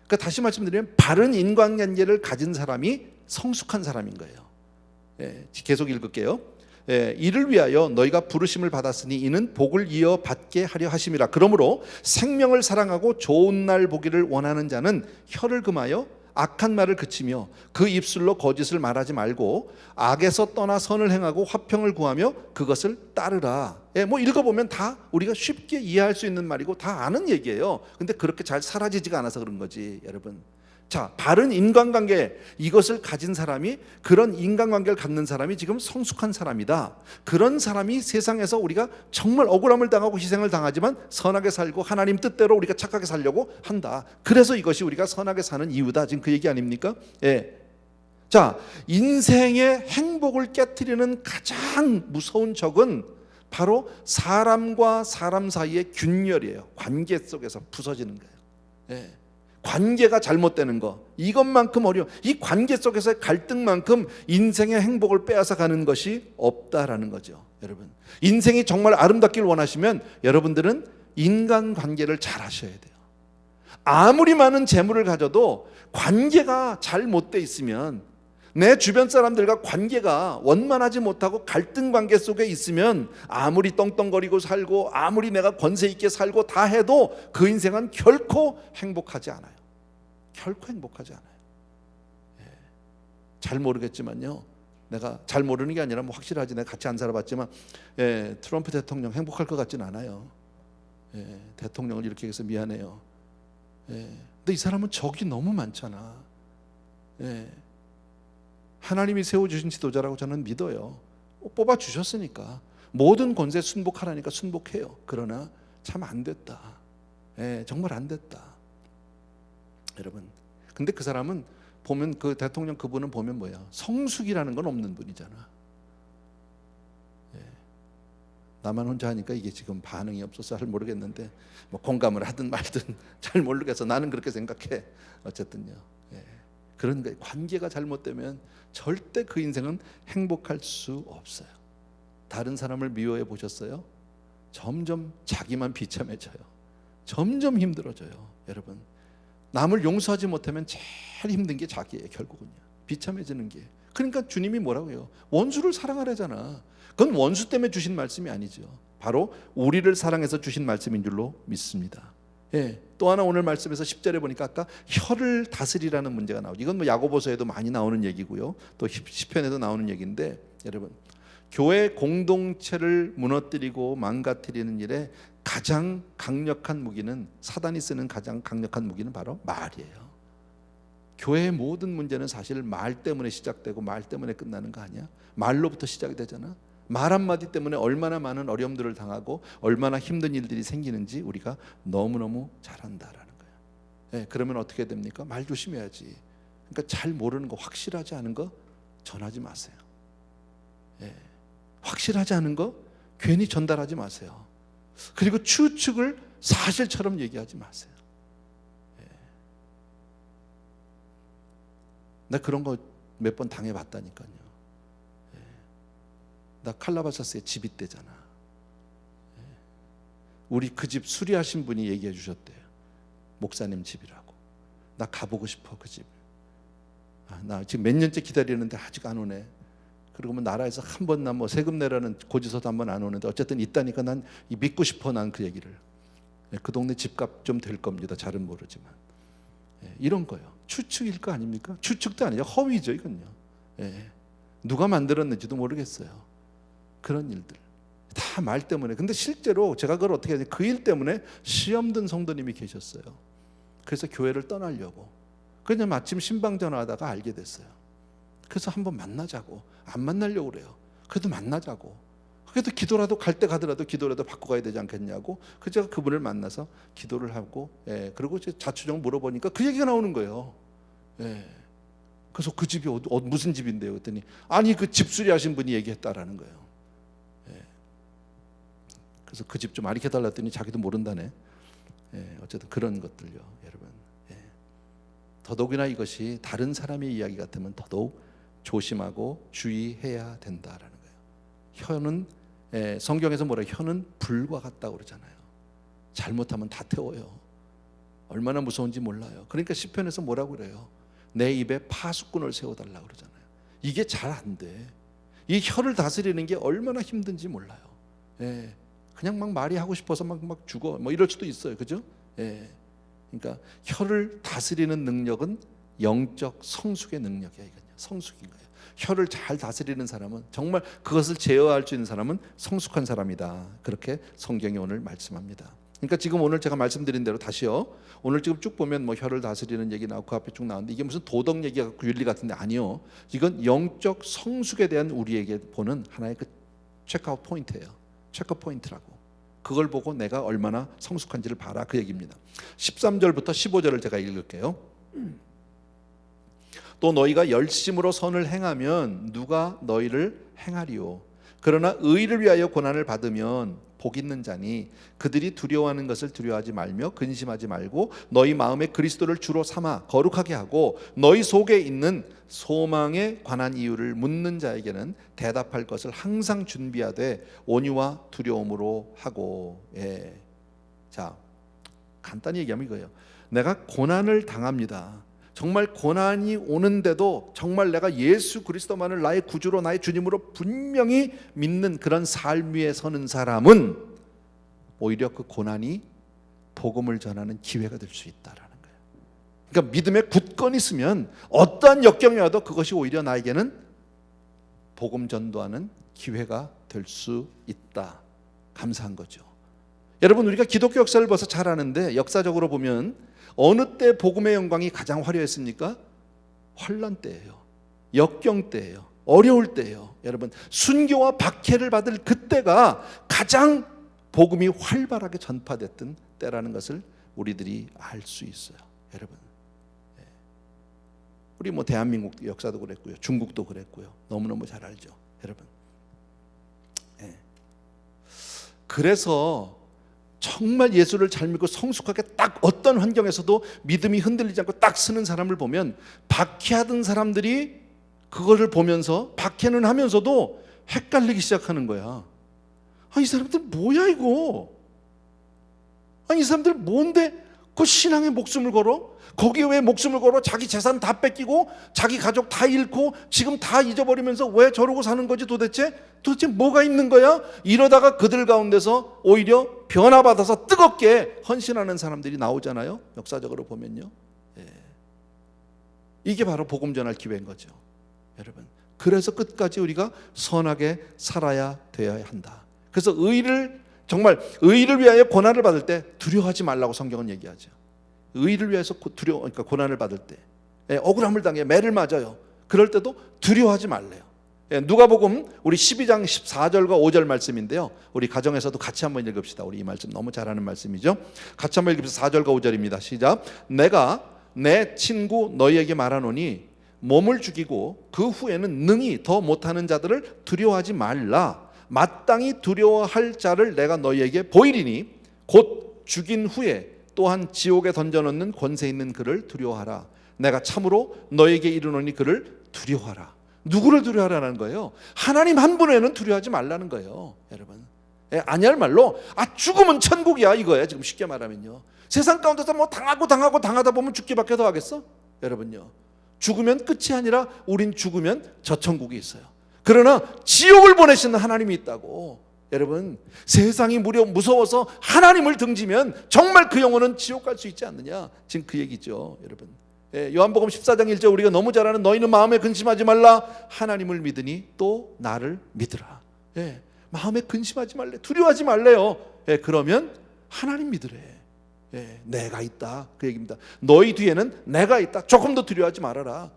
그러니까 다시 말씀드리면 바른 인간관계를 가진 사람이 성숙한 사람인 거예요. 계속 읽을게요. 이를 위하여 너희가 부르심을 받았으니 이는 복을 이어받게 하려 하심이라. 그러므로 생명을 사랑하고 좋은 날 보기를 원하는 자는 혀를 금하여 악한 말을 그치며 그 입술로 거짓을 말하지 말고 악에서 떠나 선을 행하고 화평을 구하며 그것을 따르라. 뭐 읽어보면 다 우리가 쉽게 이해할 수 있는 말이고 다 아는 얘기예요. 근데 그렇게 잘 사라지지가 않아서 그런 거지, 여러분. 자, 바른 인간관계, 이것을 가진 사람이, 그런 인간관계를 갖는 사람이 지금 성숙한 사람이다. 그런 사람이 세상에서 우리가 정말 억울함을 당하고 희생을 당하지만 선하게 살고 하나님 뜻대로 우리가 착하게 살려고 한다. 그래서 이것이 우리가 선하게 사는 이유다. 지금 그 얘기 아닙니까? 자, 인생의 행복을 깨트리는 가장 무서운 적은 바로 사람과 사람 사이의 균열이에요. 관계 속에서 부서지는 거예요. 관계가 잘못되는 거, 이것만큼 어려워. 이 관계 속에서의 갈등만큼 인생의 행복을 빼앗아 가는 것이 없다라는 거죠, 여러분. 인생이 정말 아름답길 원하시면 여러분들은 인간관계를 잘 하셔야 돼요. 아무리 많은 재물을 가져도 관계가 잘못돼 있으면, 내 주변 사람들과 관계가 원만하지 못하고 갈등 관계 속에 있으면 아무리 떵떵거리고 살고 아무리 내가 권세 있게 살고 다 해도 그 인생은 결코 행복하지 않아요. 결코 행복하지 않아요. 잘 모르겠지만요, 내가 잘 모르는 게 아니라 뭐 확실하지, 내가 같이 안 살아봤지만 트럼프 대통령 행복할 것 같진 않아요. 대통령을 이렇게 해서 미안해요. 근데 이 사람은 적이 너무 많잖아. 하나님이 세워주신 지도자라고 저는 믿어요. 뽑아주셨으니까 모든 권세에 순복하라니까 순복해요. 그러나 참 안 됐다. 정말 안 됐다, 여러분. 근데 그 사람은 보면, 그 대통령 그분은 보면 뭐야, 성숙이라는 건 없는 분이잖아. 나만 혼자 하니까 이게 지금 반응이 없어서 잘 모르겠는데, 뭐 공감을 하든 말든 잘 모르겠어. 나는 그렇게 생각해. 어쨌든요, 그런 거예요. 관계가 잘못되면 절대 그 인생은 행복할 수 없어요. 다른 사람을 미워해 보셨어요? 점점 자기만 비참해져요. 점점 힘들어져요, 여러분. 남을 용서하지 못하면 제일 힘든 게 자기예요, 결국은요. 비참해지는 게. 그러니까 주님이 뭐라고 해요? 원수를 사랑하라잖아. 그건 원수 때문에 주신 말씀이 아니죠. 바로 우리를 사랑해서 주신 말씀인 줄로 믿습니다. 또 하나 오늘 말씀에서 10절에 보니까 아까 혀를 다스리라는 문제가 나오죠. 이건 뭐 야고보서에도 많이 나오는 얘기고요, 또 시편에도 나오는 얘기인데, 여러분, 교회 공동체를 무너뜨리고 망가뜨리는 일에 가장 강력한 무기는, 사단이 쓰는 가장 강력한 무기는 바로 말이에요. 교회의 모든 문제는 사실 말 때문에 시작되고 말 때문에 끝나는 거 아니야? 말로부터 시작이 되잖아. 말 한마디 때문에 얼마나 많은 어려움들을 당하고 얼마나 힘든 일들이 생기는지 우리가 너무너무 잘 안다라는 거예요. 그러면 어떻게 됩니까? 말 조심해야지. 그러니까 잘 모르는 거, 확실하지 않은 거 전하지 마세요. 확실하지 않은 거 괜히 전달하지 마세요. 그리고 추측을 사실처럼 얘기하지 마세요. 나 그런 거 몇 번 당해봤다니까요. 나 칼라바사스에 집 있대잖아. 우리 그 집 수리하신 분이 얘기해 주셨대요. 목사님 집이라고. 나 가보고 싶어, 그 집. 나 지금 몇 년째 기다리는데 아직 안 오네. 그리고 뭐 나라에서 한 번 난 뭐 세금 내라는 고지서도 한 번 안 오는데 어쨌든 있다니까 난 믿고 싶어, 난 그 얘기를. 그 동네 집값 좀 될 겁니다. 잘은 모르지만. 이런 거요. 추측일 거 아닙니까? 추측도 아니죠. 허위죠, 이건요. 누가 만들었는지도 모르겠어요. 그런 일들 다 말 때문에. 근데 실제로 제가 그걸 어떻게 하냐, 그 일 때문에 시험 든 성도님이 계셨어요. 그래서 교회를 떠나려고. 그냥 마침 신방 전화하다가 알게 됐어요. 그래서 한번 만나자고. 안 만나려고 그래요. 그래도 만나자고. 그래도 기도라도, 갈 때 가더라도 기도라도 받고 가야 되지 않겠냐고. 그래서 제가 그분을 만나서 기도를 하고, 그리고 자초정 물어보니까 그 얘기가 나오는 거예요. 그래서 그 집이 무슨 집인데요? 그랬더니 아니 그 집수리 하신 분이 얘기했다라는 거예요. 그래서 그 집 좀 가르쳐달라 했더니 자기도 모른다네. 어쨌든 그런 것들요, 여러분. 더더욱이나 이것이 다른 사람의 이야기 같으면 더더욱 조심하고 주의해야 된다라는 거예요. 혀는 성경에서 뭐라 혀는 불과 같다고 그러잖아요. 잘못하면 다 태워요. 얼마나 무서운지 몰라요. 그러니까 시편에서 뭐라고 그래요? 내 입에 파수꾼을 세워달라고 그러잖아요. 이게 잘 안 돼. 이 혀를 다스리는 게 얼마나 힘든지 몰라요. 그냥 막 말이 하고 싶어서 막 죽어 뭐 이럴 수도 있어요. 그죠? 그러니까 혀를 다스리는 능력은 영적 성숙의 능력이야. 이거요. 성숙인 거예요. 혀를 잘 다스리는 사람은, 정말 그것을 제어할 수 있는 사람은 성숙한 사람이다. 그렇게 성경이 오늘 말씀합니다. 그러니까 지금 오늘 제가 말씀드린 대로 다시요. 오늘 지금 쭉 보면 뭐 혀를 다스리는 얘기 나오고 그 앞에 쭉 나오는데 이게 무슨 도덕 얘기 같고 윤리 같은데 아니요. 이건 영적 성숙에 대한 우리에게 보는 하나의 그 체크아웃 포인트예요. 체크 포인트라고. 그걸 보고 내가 얼마나 성숙한지를 봐라 그 얘기입니다. 13절부터 15절을 제가 읽을게요. 또 너희가 열심으로 선을 행하면 누가 너희를 행하리요. 그러나 의를 위하여 고난을 받으면 복 있는 자니 그들이 두려워하는 것을 두려워하지 말며 근심하지 말고 너희 마음에 그리스도를 주로 삼아 거룩하게 하고 너희 속에 있는 소망에 관한 이유를 묻는 자에게는 대답할 것을 항상 준비하되 온유와 두려움으로 하고. 자, 간단히 얘기하면 이거예요. 내가 고난을 당합니다. 정말 고난이 오는데도 정말 내가 예수 그리스도만을 나의 구주로 나의 주님으로 분명히 믿는 그런 삶 위에 서는 사람은 오히려 그 고난이 복음을 전하는 기회가 될 수 있다라는 거예요. 그러니까 믿음에 굳건히 있으면 어떠한 역경이 와도 그것이 오히려 나에게는 복음 전도하는 기회가 될 수 있다. 감사한 거죠. 여러분, 우리가 기독교 역사를 벌써 잘 아는데 역사적으로 보면 어느 때 복음의 영광이 가장 화려했습니까? 환난 때예요. 역경 때예요. 어려울 때예요. 여러분, 순교와 박해를 받을 그때가 가장 복음이 활발하게 전파됐던 때라는 것을 우리들이 알 수 있어요. 여러분, 우리 뭐 대한민국 역사도 그랬고요, 중국도 그랬고요. 너무너무 잘 알죠, 여러분. 그래서 정말 예수를 잘 믿고 성숙하게 딱 어떤 환경에서도 믿음이 흔들리지 않고 딱 서는 사람을 보면 박해하던 사람들이 그거를 보면서 박해는 하면서도 헷갈리기 시작하는 거야. 이 사람들 뭐야 이거? 이 사람들 뭔데 그 신앙에 목숨을 걸어? 거기에 왜 목숨을 걸어? 자기 재산 다 뺏기고 자기 가족 다 잃고 지금 다 잊어버리면서 왜 저러고 사는 거지 도대체 뭐가 있는 거야? 이러다가 그들 가운데서 오히려 변화받아서 뜨겁게 헌신하는 사람들이 나오잖아요. 역사적으로 보면요. 이게 바로 복음 전할 기회인 거죠, 여러분. 그래서 끝까지 우리가 선하게 살아야 되어야 한다. 그래서 정말 의를 위하여 고난을 받을 때 두려워하지 말라고 성경은 얘기하죠. 의를 위해서 그러니까 고난을 받을 때, 억울함을 당해 매를 맞아요. 그럴 때도 두려워하지 말래요. 누가복음 우리 12장 14절과 5절 말씀인데요. 우리 가정에서도 같이 한번 읽읍시다. 우리 이 말씀 너무 잘하는 말씀이죠. 같이 한번 읽읍시다. 4절과 5절입니다. 시작. 내가 내 친구 너희에게 말하노니 몸을 죽이고 그 후에는 능히 더 못하는 자들을 두려워하지 말라. 마땅히 두려워할 자를 내가 너희에게 보이리니 곧 죽인 후에 또한 지옥에 던져놓는 권세 있는 그를 두려워하라. 내가 참으로 너에게 이르노니 그를 두려워하라. 누구를 두려워하라는 거예요? 하나님 한 분에는 두려워하지 말라는 거예요, 여러분. 아니할 말로 죽으면 천국이야 이거예요. 지금 쉽게 말하면요. 세상 가운데서 뭐 당하다 보면 죽기밖에 더 하겠어? 여러분요. 죽으면 끝이 아니라 우린 죽으면 저 천국이 있어요. 그러나 지옥을 보내시는 하나님이 있다고. 여러분, 세상이 무서워서 하나님을 등지면 정말 그 영혼은 지옥 갈 수 있지 않느냐, 지금 그 얘기죠, 여러분. 요한복음 14장 1절 우리가 너무 잘 아는 너희는 마음에 근심하지 말라. 하나님을 믿으니 또 나를 믿으라. 마음에 근심하지 말래. 두려워하지 말래요. 그러면 하나님 믿으래. 내가 있다 그 얘기입니다. 너희 뒤에는 내가 있다. 조금 더 두려워하지 말아라.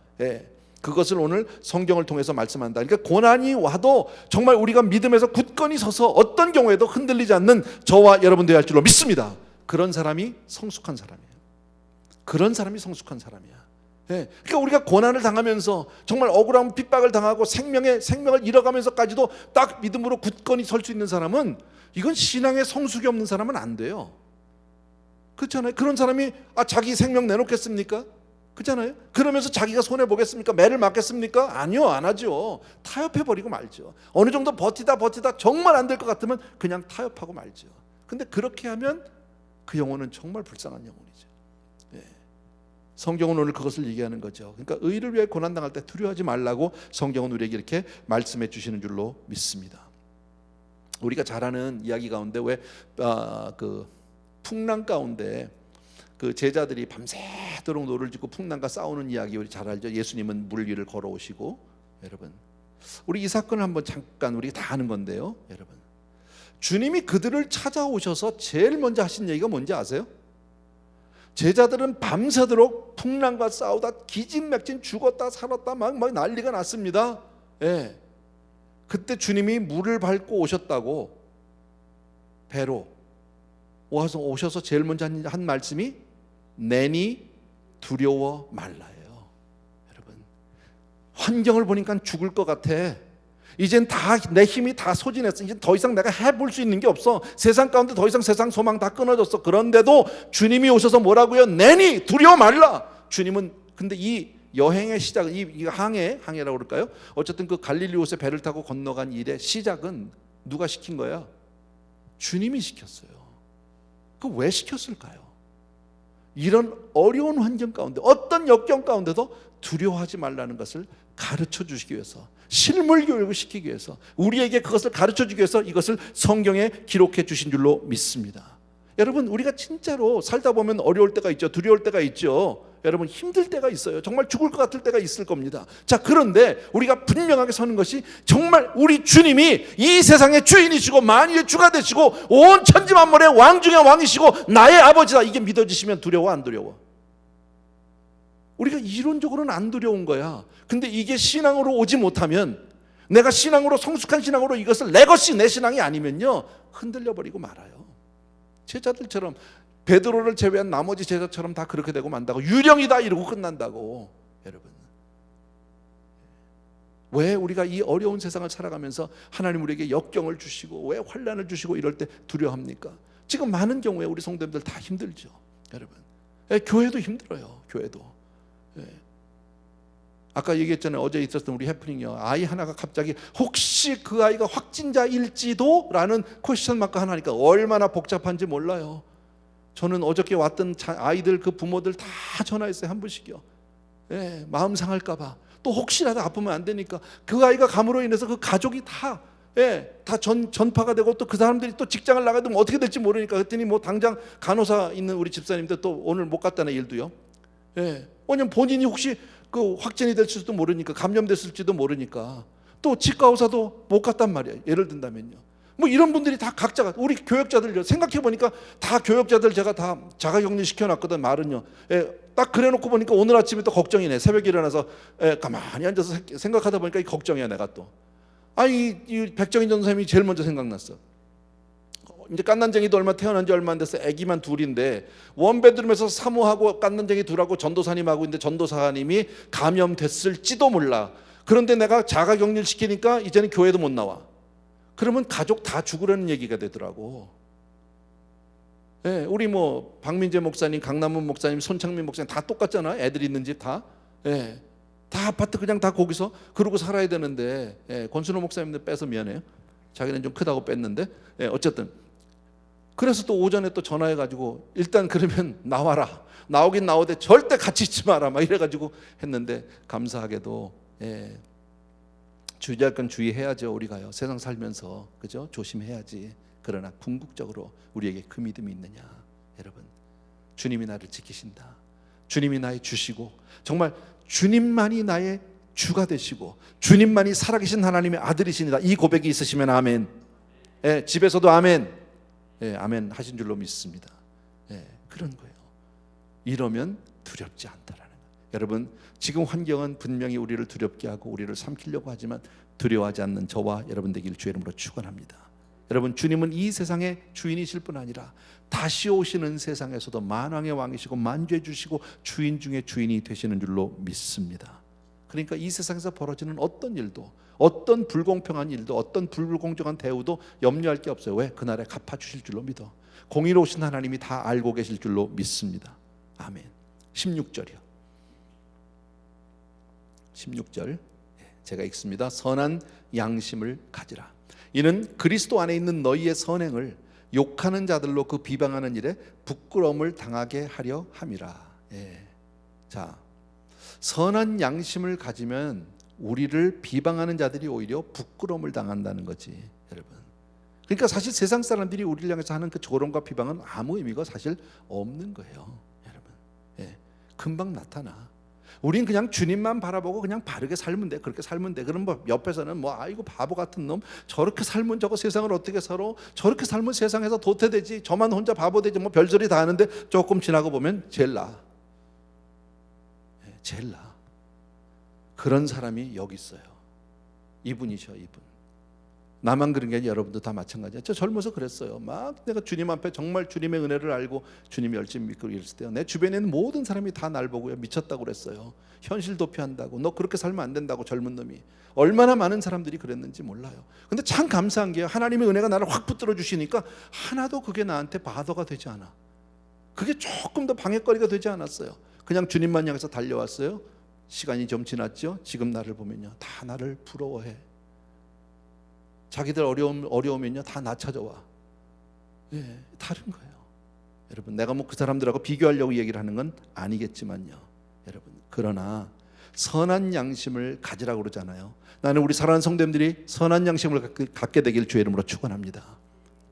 그것을 오늘 성경을 통해서 말씀한다. 그러니까 고난이 와도 정말 우리가 믿음에서 굳건히 서서 어떤 경우에도 흔들리지 않는 저와 여러분 되어야 할 줄로 믿습니다. 그런 사람이 성숙한 사람이에요. 그런 사람이 성숙한 사람이야. 그러니까 우리가 고난을 당하면서 정말 억울한 핍박을 당하고 생명을 잃어가면서까지도 딱 믿음으로 굳건히 설 수 있는 사람은, 이건 신앙의 성숙이 없는 사람은 안 돼요. 그렇잖아요. 그런 사람이 자기 생명 내놓겠습니까? 그렇잖아요. 그러면서 자기가 손해 보겠습니까? 매를 맞겠습니까? 아니요, 안 하죠. 타협해 버리고 말죠. 어느 정도 버티다 정말 안 될 것 같으면 그냥 타협하고 말죠. 근데 그렇게 하면 그 영혼은 정말 불쌍한 영혼이죠. 예. 성경은 오늘 그것을 얘기하는 거죠. 그러니까 의를 위해 고난당할 때 두려워하지 말라고 성경은 우리에게 이렇게 말씀해 주시는 줄로 믿습니다. 우리가 잘 아는 이야기 가운데 그 풍랑 가운데 그 제자들이 밤새도록 노를 짓고 풍랑과 싸우는 이야기 우리 잘 알죠. 예수님은 물 위를 걸어오시고, 여러분 우리 이 사건을 한번 잠깐 우리 다 아는 건데요. 여러분 주님이 그들을 찾아오셔서 제일 먼저 하신 얘기가 뭔지 아세요? 제자들은 밤새도록 풍랑과 싸우다 기진맥진 죽었다 살았다 막 난리가 났습니다. 예. 그때 주님이 물을 밟고 오셨다고 배로 오셔서 제일 먼저 한 말씀이 내니 두려워 말라예요. 여러분 환경을 보니까 죽을 것 같아. 이젠 다 내 힘이 다 소진했어. 이제 더 이상 내가 해볼 수 있는 게 없어. 세상 가운데 더 이상 세상 소망 다 끊어졌어. 그런데도 주님이 오셔서 뭐라고요? 내니 두려워 말라. 주님은 근데 이 여행의 시작은 이 항해라고 그럴까요? 어쨌든 그 갈릴리오스의 배를 타고 건너간 일의 시작은 누가 시킨 거야? 주님이 시켰어요. 그 왜 시켰을까요? 이런 어려운 환경 가운데 어떤 역경 가운데도 두려워하지 말라는 것을 가르쳐 주시기 위해서, 실물 교육을 시키기 위해서, 우리에게 그것을 가르쳐 주기 위해서 이것을 성경에 기록해 주신 줄로 믿습니다. 여러분 우리가 진짜로 살다 보면 어려울 때가 있죠. 두려울 때가 있죠. 여러분 힘들 때가 있어요. 정말 죽을 것 같을 때가 있을 겁니다. 자, 그런데 우리가 분명하게 서는 것이 정말 우리 주님이 이 세상의 주인이시고 만유의 주가 되시고 온 천지만물의 왕 중의 왕이시고 나의 아버지다. 이게 믿어지시면 두려워 안 두려워? 우리가 이론적으로는 안 두려운 거야. 근데 이게 신앙으로 오지 못하면, 내가 신앙으로 성숙한 신앙으로 이것을 내 것이 내 신앙이 아니면요 흔들려 버리고 말아요. 제자들처럼 베드로를 제외한 나머지 제자처럼 다 그렇게 되고 만다고, 유령이다 이러고 끝난다고. 여러분 왜 우리가 이 어려운 세상을 살아가면서 하나님 우리에게 역경을 주시고 왜 환난을 주시고 이럴 때 두려워합니까? 지금 많은 경우에 우리 성도님들 다 힘들죠. 여러분 교회도 힘들어요. 교회도. 아까 얘기했잖아요. 어제 있었던 우리 해프닝이요. 아이 하나가 갑자기 혹시 그 아이가 확진자일지도? 라는 퀘스천 마크 하나 하니까 얼마나 복잡한지 몰라요. 저는 어저께 왔던 아이들 그 부모들 다 전화했어요. 한 분씩요. 마음 상할까 봐. 또 혹시라도 아프면 안 되니까. 그 아이가 감으로 인해서 그 가족이 다 전파가 되고 또 그 사람들이 또 직장을 나가야 되면 어떻게 될지 모르니까. 그랬더니 뭐 당장 간호사 있는 우리 집사님들 또 오늘 못 갔다는 일도요. 왜냐면 본인이 혹시 그 확진이 될지도 모르니까, 감염됐을지도 모르니까 또 치과 의사도 못 갔단 말이야. 예를 든다면요. 뭐 이런 분들이 다 각자가, 우리 교역자들 생각해 보니까 다 교역자들 제가 다 자가격리 시켜놨거든. 말은요. 딱 그래놓고 보니까 오늘 아침에 또 걱정이네. 새벽에 일어나서 가만히 앉아서 생각하다 보니까 이 걱정이야 내가 또. 이 백정인 전사님이 제일 먼저 생각났어. 이제 깐난쟁이도 태어난 지 얼마 안 돼서 아기만 둘인데 원베드룸에서 사모하고 깐난쟁이 둘하고 전도사님하고 있는데 전도사님이 감염됐을지도 몰라. 그런데 내가 자가격리를 시키니까 이제는 교회도 못 나와. 그러면 가족 다 죽으라는 얘기가 되더라고. 우리 뭐 박민재 목사님, 강남문 목사님, 손창민 목사님 다 똑같잖아. 애들 있는 집 다. 다 아파트 그냥 다 거기서 그러고 살아야 되는데 권순호 목사님들 빼서 미안해요. 자기는 좀 크다고 뺐는데 어쨌든 그래서 또 오전에 또 전화해가지고 일단 그러면 나와라. 나오긴 나오되 절대 같이 있지 마라. 막 이래가지고 했는데 감사하게도 주의할 건 주의해야죠. 우리가요. 세상 살면서 그죠? 조심해야지. 그러나 궁극적으로 우리에게 그 믿음이 있느냐? 여러분 주님이 나를 지키신다. 주님이 나의 주시고 정말 주님만이 나의 주가 되시고 주님만이 살아계신 하나님의 아들이시니다. 이 고백이 있으시면 아멘. 집에서도 아멘. 아멘 하신 줄로 믿습니다. 그런 거예요. 이러면 두렵지 않다라는 거예요. 여러분 지금 환경은 분명히 우리를 두렵게 하고 우리를 삼키려고 하지만 두려워하지 않는 저와 여러분 되기를 주의 이름으로 축원합니다. 여러분 주님은 이 세상의 주인이실 뿐 아니라 다시 오시는 세상에서도 만왕의 왕이시고 만죄 주시고 주인 중에 주인이 되시는 줄로 믿습니다. 그러니까 이 세상에서 벌어지는 어떤 일도, 어떤 불공평한 일도, 어떤 불공정한 대우도 염려할 게 없어요. 왜? 그날에 갚아주실 줄로 믿어. 공의로우신 하나님이 다 알고 계실 줄로 믿습니다. 아멘. 16절이요. 16절 제가 읽습니다. 선한 양심을 가지라. 이는 그리스도 안에 있는 너희의 선행을 욕하는 자들로 그 비방하는 일에 부끄러움을 당하게 하려 함이라. 자, 선한 양심을 가지면 우리를 비방하는 자들이 오히려 부끄러움을 당한다는 거지, 여러분. 그러니까 사실 세상 사람들이 우리를 향해서 하는 그 조롱과 비방은 아무 의미가 사실 없는 거예요, 여러분. 금방 나타나. 우린 그냥 주님만 바라보고 그냥 바르게 살면 돼. 그렇게 살면 돼. 그럼 뭐 옆에서는 뭐 아이고 바보 같은 놈, 저렇게 살면 저거 세상을 어떻게 살아? 저렇게 살면 세상에서 도태되지. 저만 혼자 바보 되지. 뭐 별소리 다 하는데 조금 지나고 보면 제일 나. 제일 나. 그런 사람이 여기 있어요. 이분이죠, 이분. 나만 그런 게 아니라 여러분도 다 마찬가지예요. 저 젊어서 그랬어요. 막 내가 주님 앞에 정말 주님의 은혜를 알고 주님 열심히 믿고 이랬을 때요, 내 주변에 있는 모든 사람이 다 날 보고요, 미쳤다고 그랬어요. 현실 도피한다고, 너 그렇게 살면 안 된다고. 젊은 놈이. 얼마나 많은 사람들이 그랬는지 몰라요. 근데 참 감사한 게요, 하나님의 은혜가 나를 확 붙들어 주시니까 하나도 그게 나한테 바더가 되지 않아. 그게 조금 더 방해거리가 되지 않았어요. 그냥 주님만 향해서 달려왔어요. 시간이 좀 지났죠. 지금 나를 보면요, 다 나를 부러워해. 자기들 어려우면요, 다 나 찾아와. 다른 거예요, 여러분. 내가 뭐 그 사람들하고 비교하려고 얘기를 하는 건 아니겠지만요, 여러분. 그러나 선한 양심을 가지라고 그러잖아요. 나는 우리 사랑하는 성도님들이 선한 양심을 갖게 되길 주의 이름으로 축원합니다.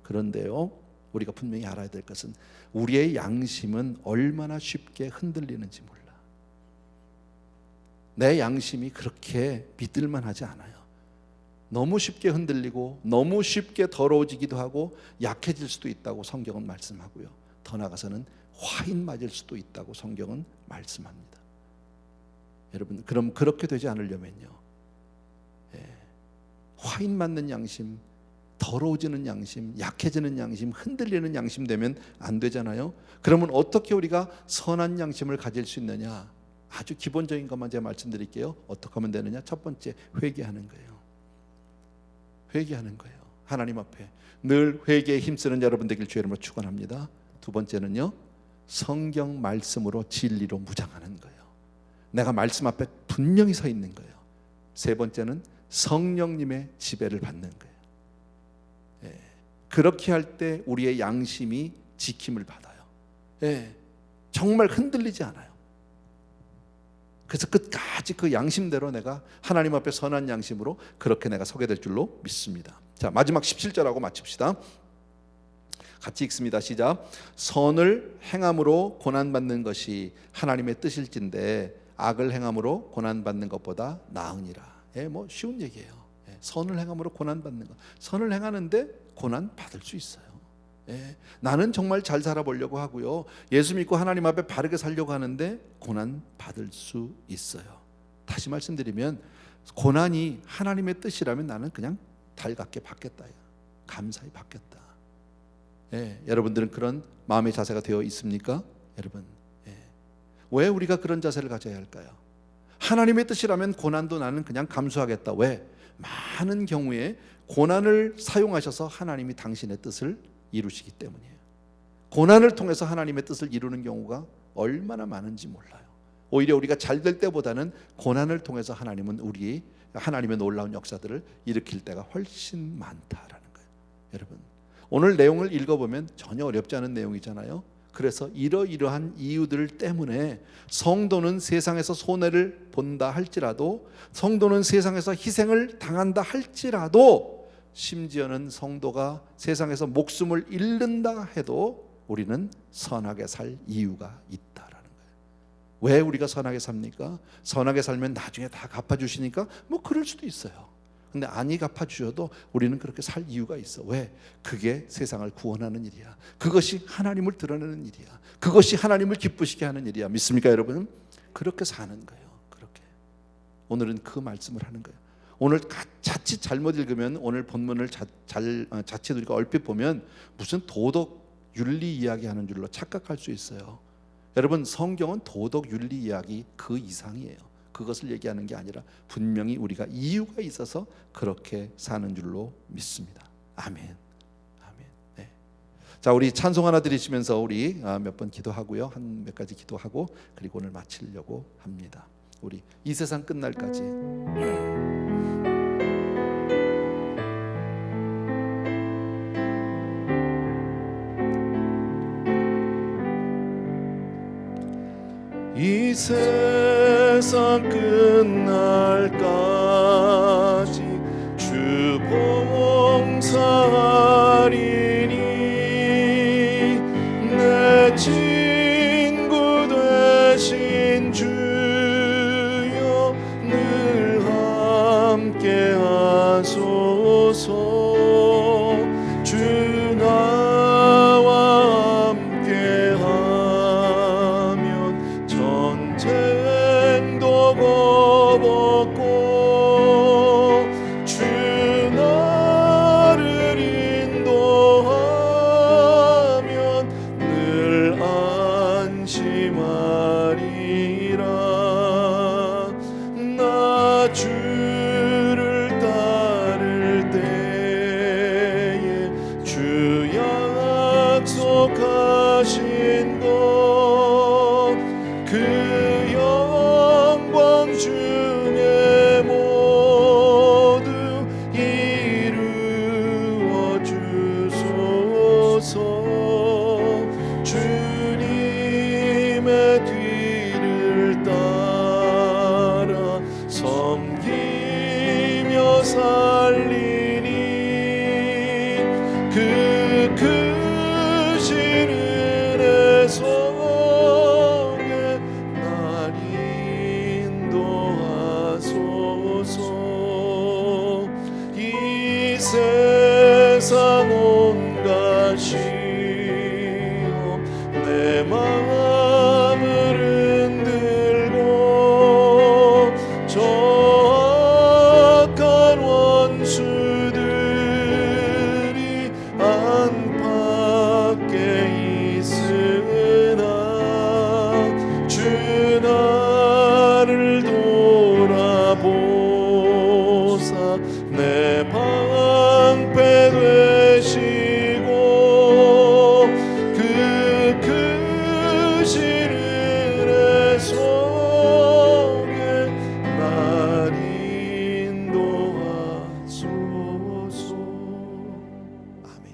그런데요, 우리가 분명히 알아야 될 것은 우리의 양심은 얼마나 쉽게 흔들리는지 몰라. 내 양심이 그렇게 믿을만하지 않아요. 너무 쉽게 흔들리고 너무 쉽게 더러워지기도 하고 약해질 수도 있다고 성경은 말씀하고요. 더 나아가서는 화인 맞을 수도 있다고 성경은 말씀합니다. 여러분, 그럼 그렇게 되지 않으려면요, 화인 맞는 양심, 더러워지는 양심, 약해지는 양심, 흔들리는 양심 되면 안 되잖아요. 그러면 어떻게 우리가 선한 양심을 가질 수 있느냐? 아주 기본적인 것만 제가 말씀드릴게요. 어떻게 하면 되느냐? 첫 번째, 회개하는 거예요. 회개하는 거예요. 하나님 앞에 늘 회개에 힘쓰는 여러분 되길 주의 이름으로 축원합니다. 두 번째는요, 성경 말씀으로 진리로 무장하는 거예요. 내가 말씀 앞에 분명히 서 있는 거예요. 세 번째는 성령님의 지배를 받는 거예요. 그렇게 할 때 우리의 양심이 지킴을 받아요. 정말 흔들리지 않아요. 그래서 끝까지 그 양심대로 내가 하나님 앞에 선한 양심으로 그렇게 내가 서게 될 줄로 믿습니다. 자, 마지막 17절하고 마칩시다. 같이 읽습니다. 시작. 선을 행함으로 고난받는 것이 하나님의 뜻일진데 악을 행함으로 고난받는 것보다 나으니라. 뭐 쉬운 얘기예요. 선을 행함으로 고난받는 것. 선을 행하는데 고난받을 수 있어요. 나는 정말 잘 살아보려고 하고요, 예수 믿고 하나님 앞에 바르게 살려고 하는데 고난 받을 수 있어요. 다시 말씀드리면 고난이 하나님의 뜻이라면 나는 그냥 달갑게 받겠다, 감사히 받겠다. 여러분들은 그런 마음의 자세가 되어 있습니까? 여러분, 왜 우리가 그런 자세를 가져야 할까요? 하나님의 뜻이라면 고난도 나는 그냥 감수하겠다. 왜? 많은 경우에 고난을 사용하셔서 하나님이 당신의 뜻을 이루시기 때문이에요. 고난을 통해서 하나님의 뜻을 이루는 경우가 얼마나 많은지 몰라요. 오히려 우리가 잘 될 때보다는 고난을 통해서 하나님은 하나님의 놀라운 역사들을 일으킬 때가 훨씬 많다라는 거예요. 여러분, 오늘 내용을 읽어보면 전혀 어렵지 않은 내용이잖아요. 그래서 이러이러한 이유들 때문에 성도는 세상에서 손해를 본다 할지라도, 성도는 세상에서 희생을 당한다 할지라도, 심지어는 성도가 세상에서 목숨을 잃는다 해도 우리는 선하게 살 이유가 있다라는 거예요. 왜 우리가 선하게 삽니까? 선하게 살면 나중에 다 갚아주시니까 뭐 그럴 수도 있어요. 근데 아니 갚아주셔도 우리는 그렇게 살 이유가 있어. 왜? 그게 세상을 구원하는 일이야. 그것이 하나님을 드러내는 일이야. 그것이 하나님을 기쁘시게 하는 일이야. 믿습니까, 여러분? 그렇게 사는 거예요. 그렇게. 오늘은 그 말씀을 하는 거예요. 오늘 자칫 잘못 읽으면 오늘 본문을 자칫 우리가 얼핏 보면 무슨 도덕 윤리 이야기하는 줄로 착각할 수 있어요. 여러분, 성경은 도덕 윤리 이야기 그 이상이에요. 그것을 얘기하는 게 아니라 분명히 우리가 이유가 있어서 그렇게 사는 줄로 믿습니다. 아멘. 아멘. 네. 자, 우리 찬송 하나 드리시면서 우리 몇 번 기도하고요, 한 몇 가지 기도하고 그리고 오늘 마치려고 합니다. 우리 이 세상 끝날까지 이 세상 끝날까지 주 봉사하리니 내 친구 되신 주여 늘 함께 하소서. 주 나와 함께 하면 전쟁도 겁없고 주 나를 인도하면 늘 안심하리라. 나 주를 따를 때에 주 약속하신 그 영광 중에 모두 이루어 주소서. 주님의 뒤를 따라 섬기며 살리니 그 크신 은혜 속에 날 인도하소서. 이 세상 온갖 시험 내 마음을 흔들고 저 악한 원수들이 안팎에 있으나 주 나를 돌아보사 내 방패 되시고 그 크신 은혜 속에 날 인도하소서. 아멘, 아멘.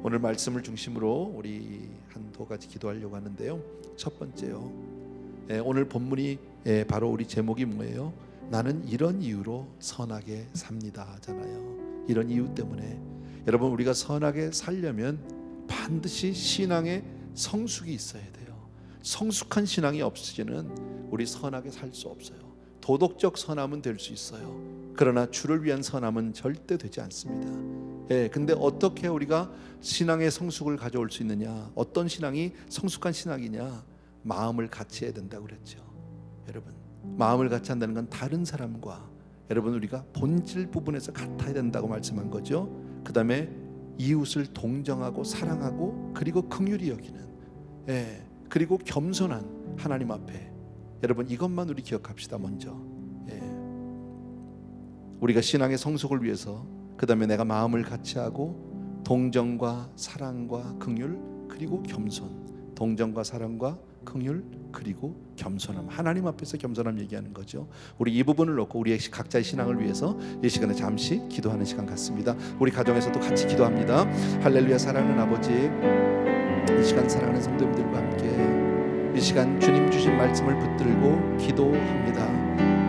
오늘 말씀을 중심으로 우리 한두 가지 기도하려고 하는데요. 첫 번째요, 오늘 본문이 바로 우리 제목이 뭐예요? 나는 이런 이유로 선하게 삽니다 하잖아요. 이런 이유 때문에 여러분, 우리가 선하게 살려면 반드시 신앙에 성숙이 있어야 돼요. 성숙한 신앙이 없으면 우리 선하게 살 수 없어요. 도덕적 선함은 될 수 있어요. 그러나 주를 위한 선함은 절대 되지 않습니다. 근데 어떻게 우리가 신앙의 성숙을 가져올 수 있느냐? 어떤 신앙이 성숙한 신앙이냐? 마음을 같이 해야 된다고 그랬죠. 여러분, 마음을 같이 한다는 건 다른 사람과 여러분 우리가 본질 부분에서 같아야 된다고 말씀한 거죠. 그 다음에 이웃을 동정하고 사랑하고 그리고 긍휼히 여기는, 그리고 겸손한 하나님 앞에, 여러분 이것만 우리 기억합시다. 먼저 우리가 신앙의 성숙을 위해서 그 다음에 내가 마음을 같이 하고 동정과 사랑과 긍휼 그리고 겸손, 동정과 사랑과 긍휼 그리고 겸손함, 하나님 앞에서 겸손함 얘기하는 거죠. 우리 이 부분을 놓고 우리의 각자의 신앙을 위해서 이 시간에 잠시 기도하는 시간 같습니다. 우리 가정에서도 같이 기도합니다. 할렐루야. 사랑하는 아버지, 이 시간 사랑하는 성도님들과 함께 이 시간 주님 주신 말씀을 붙들고 기도합니다.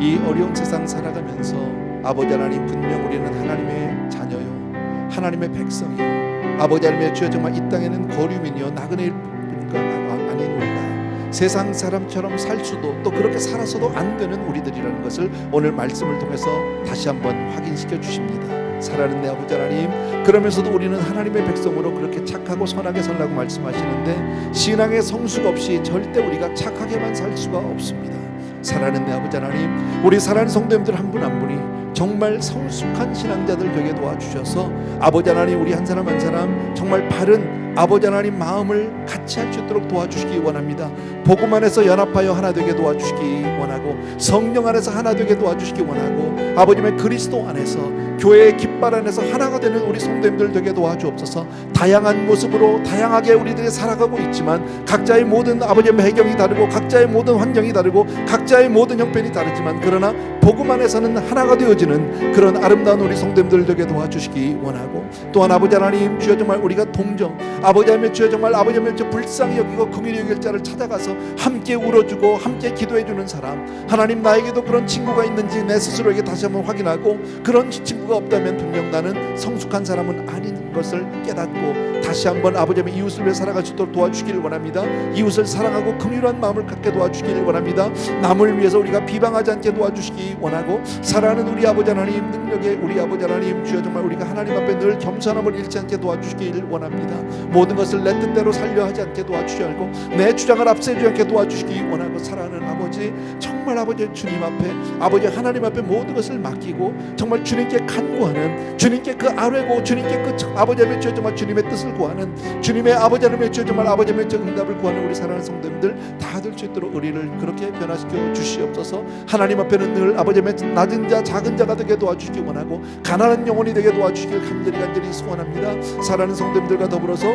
이 어려운 세상 살아가면서 아버지 하나님, 분명 우리는 하나님의 자녀요, 하나님의 백성이요, 아버지 하나님의 주여, 정말 이 땅에는 거류민이요 나그네일 뿐인가 아닌 우리가 세상 사람처럼 살 수도, 또 그렇게 살아서도 안 되는 우리들이라는 것을 오늘 말씀을 통해서 다시 한번 확인시켜 주십니다. 사랑하는 내 아버지 하나님, 그러면서도 우리는 하나님의 백성으로 그렇게 착하고 선하게 살라고 말씀하시는데 신앙의 성숙 없이 절대 우리가 착하게만 살 수가 없습니다. 사랑하는 내 아버지 하나님, 우리 사랑하는 성도님들 한 분 한 분이 정말 성숙한 신앙자들 되게 도와주셔서 아버지 하나님, 우리 한 사람 한 사람 정말 바른 아버지 하나님 마음을 같이 할 수 있도록 도와주시기 원합니다. 복음 안에서 연합하여 하나 되게 도와주시기 원하고, 성령 안에서 하나 되게 도와주시기 원하고, 아버님의 그리스도 안에서 교회의 깃발 안에서 하나가 되는 우리 성도님들 되게 도와주옵소서. 다양한 모습으로 다양하게 우리들이 살아가고 있지만 각자의 모든 아버지의 배경이 다르고 각자의 모든 환경이 다르고 각자의 모든 형편이 다르지만 그러나 복음 안에서는 하나가 되어지는 그런 아름다운 우리 성도님들 되게 도와주시기 원하고, 또한 아버지 하나님 주여 정말 우리가 동정 아버지 하나님 주여 정말 아버지 하나님 불쌍히 여기고 긍휼히 여길 자를 찾아가서 함께 울어주고 함께 기도해주는 사람, 하나님 나에게도 그런 친구가 있는지 내 스스로에게 다시 한번 확인하고 그런 친구가 없다면 분명 나는 성숙한 사람은 아닌 것을 깨닫고 다시 한번 아버지 하나님 이웃을 위해 살아갈 수 있도록 도와주시길 원합니다. 이웃을 사랑하고 긍휼한 마음을 갖게 도와주시길 원합니다. 남을 위해서 우리가 비방하지 않게 도와주시기 원하고, 사랑하는 우리 아버지 하나님 능력에 우리 아버지 하나님 주여 정말 우리가 하나님 앞에 늘 겸손함을 잃지 않게 도와주시길 원합니다. 모든 것을 내 뜻대로 살려 하지 않게 도와주시기 하고 내 주장을 앞세우지 않게 도와주시기 원하고, 사랑하는 아버지 정말 아버지 주님 앞에 아버지 하나님 앞에 모든 것을 맡기고 정말 주님께 간구하는, 주님께 그 아뢰고 주님께 그 아버지 하나님 주여 정말 주님의 뜻을 구하는, 주님의 아버지 하나님 주여 정말 아버지 하나님 응답을 구하는 우리 사랑하는 성도님들 다 될 수 있도록 우리를 그렇게 변화시켜 주시옵소서. 하나님 앞에는 늘 아버지 하나님 낮은 자 작은 자가 되게 도와주시기 원하고 가난한 영혼이 되게 도와주시길 간절히 소원합니다. 사랑하는 성도님들과 더불어서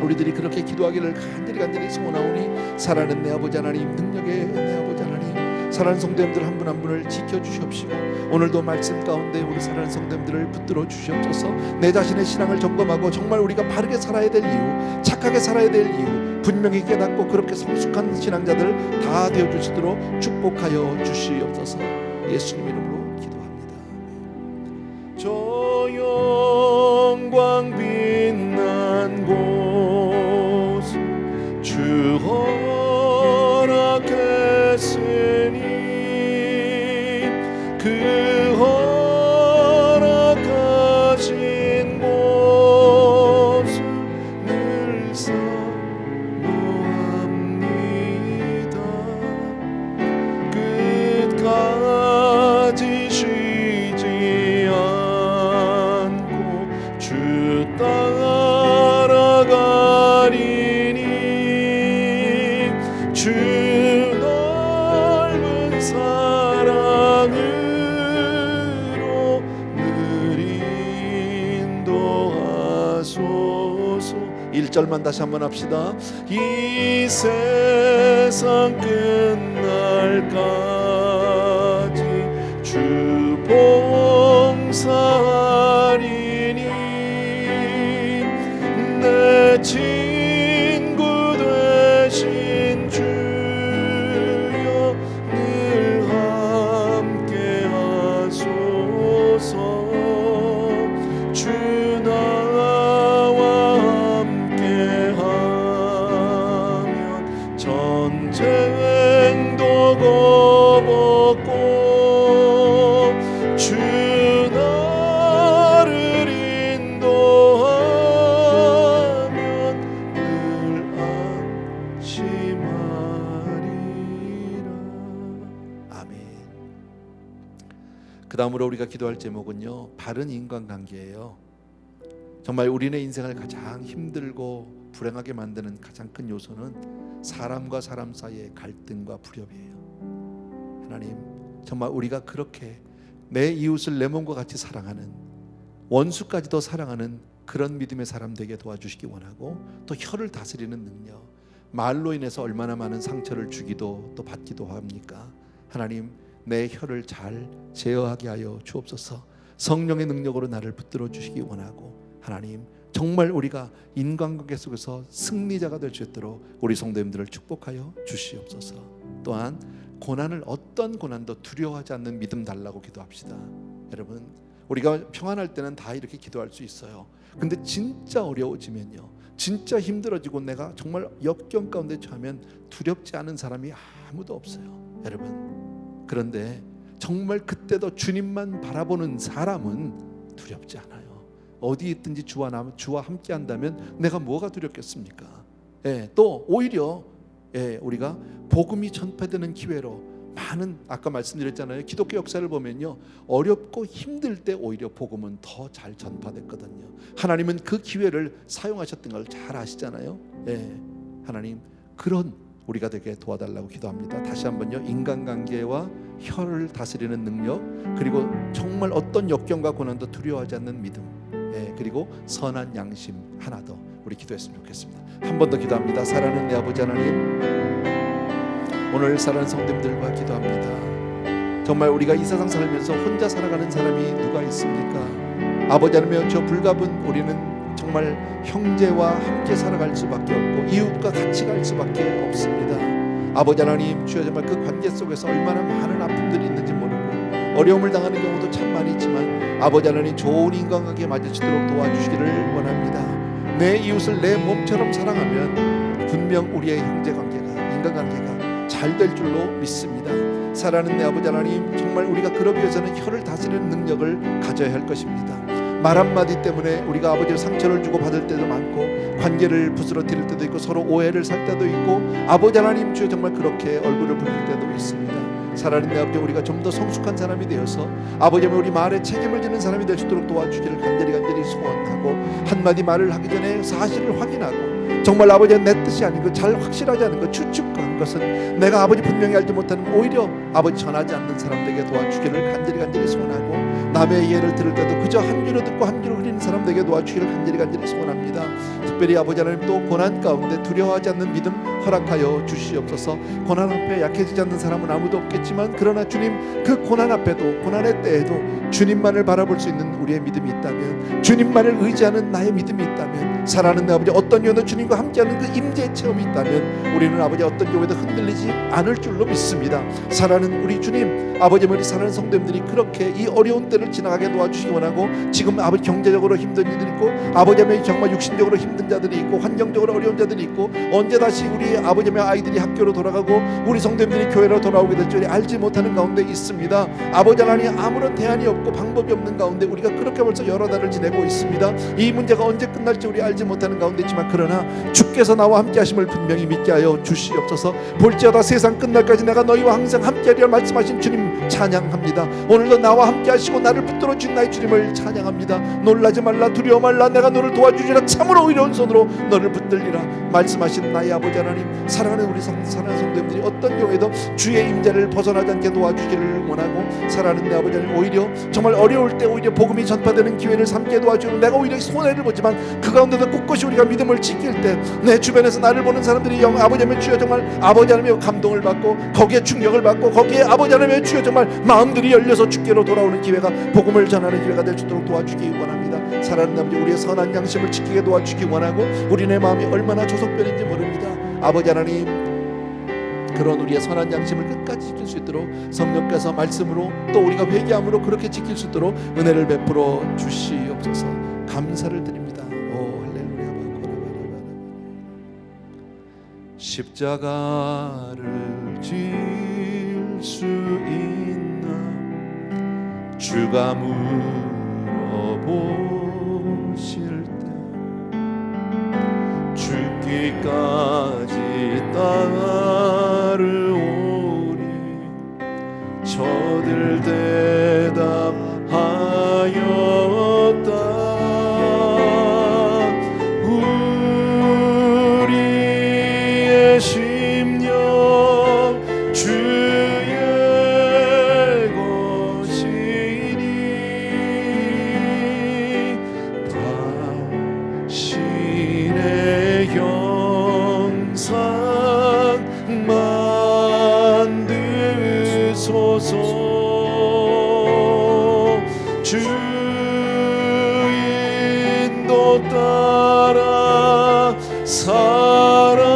우리들이 그렇게 기도하기를 간절히 소원하오니, 사랑하는 내 아버지 하나님 능력의 내 아버지 하나님, 사랑하는 성도님들 한 분 한 분을 지켜주시옵시고 오늘도 말씀 가운데 우리 사랑하는 성도님들을 붙들어 주시옵소서. 내 자신의 신앙을 점검하고 정말 우리가 바르게 살아야 될 이유, 착하게 살아야 될 이유 분명히 깨닫고 그렇게 성숙한 신앙자들 다 되어주시도록 축복하여 주시옵소서. 예수님 이름으로 기도합니다. 저 영광 빛난 곳 주 허락했으니 그 허락하신 곳 늘 사모합니다. 끝까지 쉬지 않고 주 따라가리니 주 넓은 사랑으로 늘 인도하소서. 1절만 다시 한번 합시다. 이 세상 끝날까지 주 봉사하리니 내 친구 되신 주여 늘 함께 하소서. 주 나와 함께 하면 전쟁도 겁없고 주 나를 인도하면 늘 안심하리라. 아멘. 그 다음으로 우리가 기도할 제목은요, 바른 인간관계예요. 정말 우리네 인생을 가장 힘들고 불행하게 만드는 가장 큰 요소는 사람과 사람 사이의 갈등과 불협이에요. 하나님 정말 우리가 그렇게 내 이웃을 내 몸과 같이 사랑하는, 원수까지도 사랑하는 그런 믿음의 사람 되게 도와주시기 원하고, 또 혀를 다스리는 능력, 말로 인해서 얼마나 많은 상처를 주기도 또 받기도 합니까? 하나님 내 혀를 잘 제어하게 하여 주옵소서. 성령의 능력으로 나를 붙들어 주시기 원하고, 하나님 정말 우리가 인간관계 속에서 승리자가 될 수 있도록 우리 성도님들을 축복하여 주시옵소서. 또한 고난을, 어떤 고난도 두려워하지 않는 믿음 달라고 기도합시다. 여러분 우리가 평안할 때는 다 이렇게 기도할 수 있어요. 근데 진짜 어려워지면요, 진짜 힘들어지고 내가 정말 역경 가운데 처하면 두렵지 않은 사람이 아무도 없어요. 여러분 그런데 정말 그때도 주님만 바라보는 사람은 두렵지 않아요. 어디 있든지 주와 함께 한다면 내가 뭐가 두렵겠습니까? 또 오히려 우리가 복음이 전파되는 기회로 많은, 아까 말씀드렸잖아요, 기독교 역사를 보면요, 어렵고 힘들 때 오히려 복음은 더 잘 전파됐거든요. 하나님은 그 기회를 사용하셨던 걸 잘 아시잖아요. 하나님 그런 우리가 되게 도와달라고 기도합니다. 다시 한번요, 인간관계와 혀를 다스리는 능력, 그리고 정말 어떤 역경과 고난도 두려워하지 않는 믿음, 그리고 선한 양심 하나 더 우리 기도했으면 좋겠습니다. 한 번 더 기도합니다. 사랑하는 내 아버지 하나님, 오늘 사랑하는 성도님들과 기도합니다. 정말 우리가 이 세상 살면서 혼자 살아가는 사람이 누가 있습니까? 아버지 하나님, 저 불가분 우리는 정말 형제와 함께 살아갈 수밖에 없고 이웃과 같이 갈 수밖에 없습니다. 아버지 하나님, 주여 정말 그 관계 속에서 얼마나 많은 아픔들이 있는지 모르고 어려움을 당하는 경우도 참 많이 있지만 아버지 하나님, 좋은 인간관계 맞을 수 있도록 도와주시기를 원합니다. 내 이웃을 내 몸처럼 사랑하면 분명 우리의 형제관계가, 인간관계가 잘 될 줄로 믿습니다. 사랑하는 내 아버지 하나님, 정말 우리가 그러기 위해서는 혀를 다스리는 능력을 가져야 할 것입니다. 말 한마디 때문에 우리가 아버지의 상처를 주고 받을 때도 많고 관계를 부스러뜨릴 때도 있고 서로 오해를 살 때도 있고 아버지 하나님, 주여 정말 그렇게 얼굴을 붉힐 때도 있습니다. 사랑하는 내 아버지, 우리가 좀 더 성숙한 사람이 되어서 아버지 우리 말에 책임을 지는 사람이 될 수 있도록 도와주기를 간절히 소원하고, 한마디 말을 하기 전에 사실을 확인하고 정말 아버지의 내 뜻이 아니고 잘 확실하지 않은 것, 추측한 것은 내가 아버지 분명히 알지 못하는 오히려 아버지 전하지 않는 사람들에게 도와주기를 간절히 소원하고, 남의 예를 들을 때도 그저 한 귀로 듣고 한 귀로 흐리는 사람들에게 도와주기를 간절히 소원합니다. 특별히 아버지 하나님, 또 고난 가운데 두려워하지 않는 믿음 허락하여 주시옵소서. 고난 앞에 약해지지 않는 사람은 아무도 없겠지만 그러나 주님, 그 고난 앞에도, 고난의 때에도 주님만을 바라볼 수 있는 우리의 믿음이 있다면, 주님만을 의지하는 나의 믿음이 있다면, 사랑하는 내 아버지, 어떤 경우도 주님과 함께하는 그 임재의 체험이 있다면 우리는 아버지 어떤 경우에도 흔들리지 않을 줄로 믿습니다. 사랑하는 우리 주님, 아버지 우리 사랑하는 성도님들이 그렇게 이 어려운 때를 지나가게 도와주시기 원하고, 지금 아버지 경제적으로 힘든 이들이 있고 아버지 정말 육신적으로 힘든 자들이 있고 환경적으로 어려운 자들이 있고, 언제 다시 우리 아버지 아이들이 학교로 돌아가고 우리 성도님들이 교회로 돌아오게 될 줄 알지 못하는 가운데 있습니다. 아버지 하나님, 아무런 대안이 없고 방법이 없는 가운데 우리가 그렇게 벌써 여러 달을 지내고 있습니다. 이 문제가 언제 끝날지 우리 알지 못하는 가운데 있지만 그러나 주께서 나와 함께 하심을 분명히 믿게 하여 주시옵소서. 볼지어다 세상 끝날까지 내가 너희와 항상 함께하리라 말씀하신 주님 찬양합니다. 오늘도 나와 함께 하시고 나를 붙들어 주신 나의 주님을 찬양합니다. 놀라지 말라, 두려워 말라, 내가 너를 도와주리라, 참으로 의로운 손으로 너를 붙들리라 말씀하신 나의 아버지 하나님, 사랑하는 우리 사랑하는 성도님들이 어떤 경우에도 주의 임재를 벗어나지 않게 도와주기를 원하고, 사랑하는 내 아버지 하나님, 오히려 정말 어려울 때 오히려 복음이 전파되는 기회를 삼게 도와주고, 내가 오히려 손해를 보지만 그 가운데도 꿋꿋이 우리가 믿음을 지킬 때 내 주변에서 나를 보는 사람들이 아버지 하나님, 주여 정말 아버지 하나님의 감동을 받고 거기에 충격을 받고 거기에 아버지 하나님의 주여 정말 마음들이 열려서 주께로 돌아오는 기회가, 복음을 전하는 기회가 될 수 있도록 도와주기 원합니다. 사랑하는 아버지, 우리의 선한 양심을 지키게 도와주기 원하고, 우리네 마음이 얼마나 조속변인지 모릅니다. 아버지 하나님, 그런 우리의 선한 양심을 끝까지 지킬 수 있도록 성령께서 말씀으로 또 우리가 회개함으로 그렇게 지킬 수 있도록 은혜를 베풀어 주시옵소서. 감사를 드립니다. 오 할렐루야. 십자가를 질 수 있나 주가 물어보실 때, 죽기까지 따르오리 저들 대답하였다. 우리의 심령 주의 것이니 당신의 형상 만드소서. 주 인도 따라 살아갈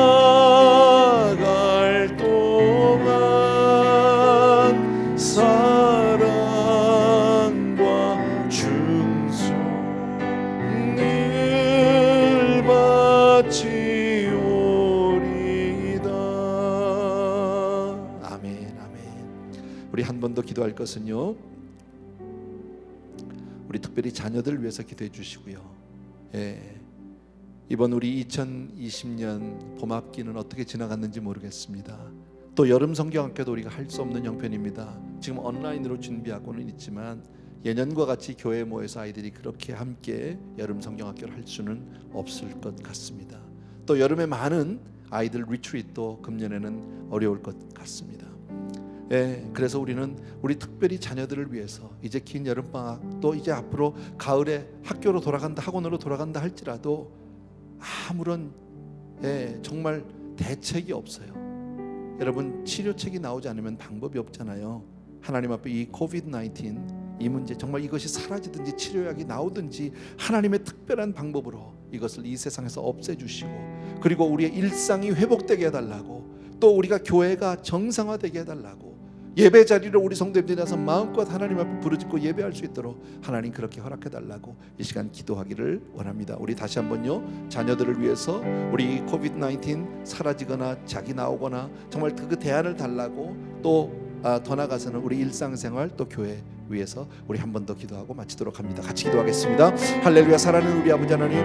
동안 사랑과 충성을 바치오리다. 아멘, 아멘. 우리 한 번 더 기도할 것은요, 우리 특별히 자녀들 위해서 기도해 주시고요. 이번 우리 2020년 봄학기는 어떻게 지나갔는지 모르겠습니다. 또 여름 성경학교도 우리가 할 수 없는 형편입니다. 지금 온라인으로 준비하고는 있지만 예년과 같이 교회에 모여서 아이들이 그렇게 함께 여름 성경학교를 할 수는 없을 것 같습니다. 또 여름에 많은 아이들 리트리트도 금년에는 어려울 것 같습니다. 그래서 우리는 우리 특별히 자녀들을 위해서 이제 긴 여름방학 또 이제 앞으로 가을에 학교로 돌아간다, 학원으로 돌아간다 할지라도 아무런 정말 대책이 없어요. 여러분, 치료책이 나오지 않으면 방법이 없잖아요. 하나님 앞에 이 코비드-19 이 문제, 정말 이것이 사라지든지 치료약이 나오든지 하나님의 특별한 방법으로 이것을 이 세상에서 없애주시고, 그리고 우리의 일상이 회복되게 해달라고, 또 우리가 교회가 정상화되게 해달라고, 예배 자리를 우리 성도님들이 나서 마음껏 하나님 앞에 부르짖고 예배할 수 있도록 하나님 그렇게 허락해달라고 이 시간 기도하기를 원합니다. 우리 다시 한번요, 자녀들을 위해서 우리 코비드-19 사라지거나 자기 나오거나 정말 그 대안을 달라고, 또 더 나아가서는 우리 일상생활 또 교회 위해서 우리 한 번 더 기도하고 마치도록 합니다. 같이 기도하겠습니다. 할렐루야. 사랑하는 우리 아버지 하나님,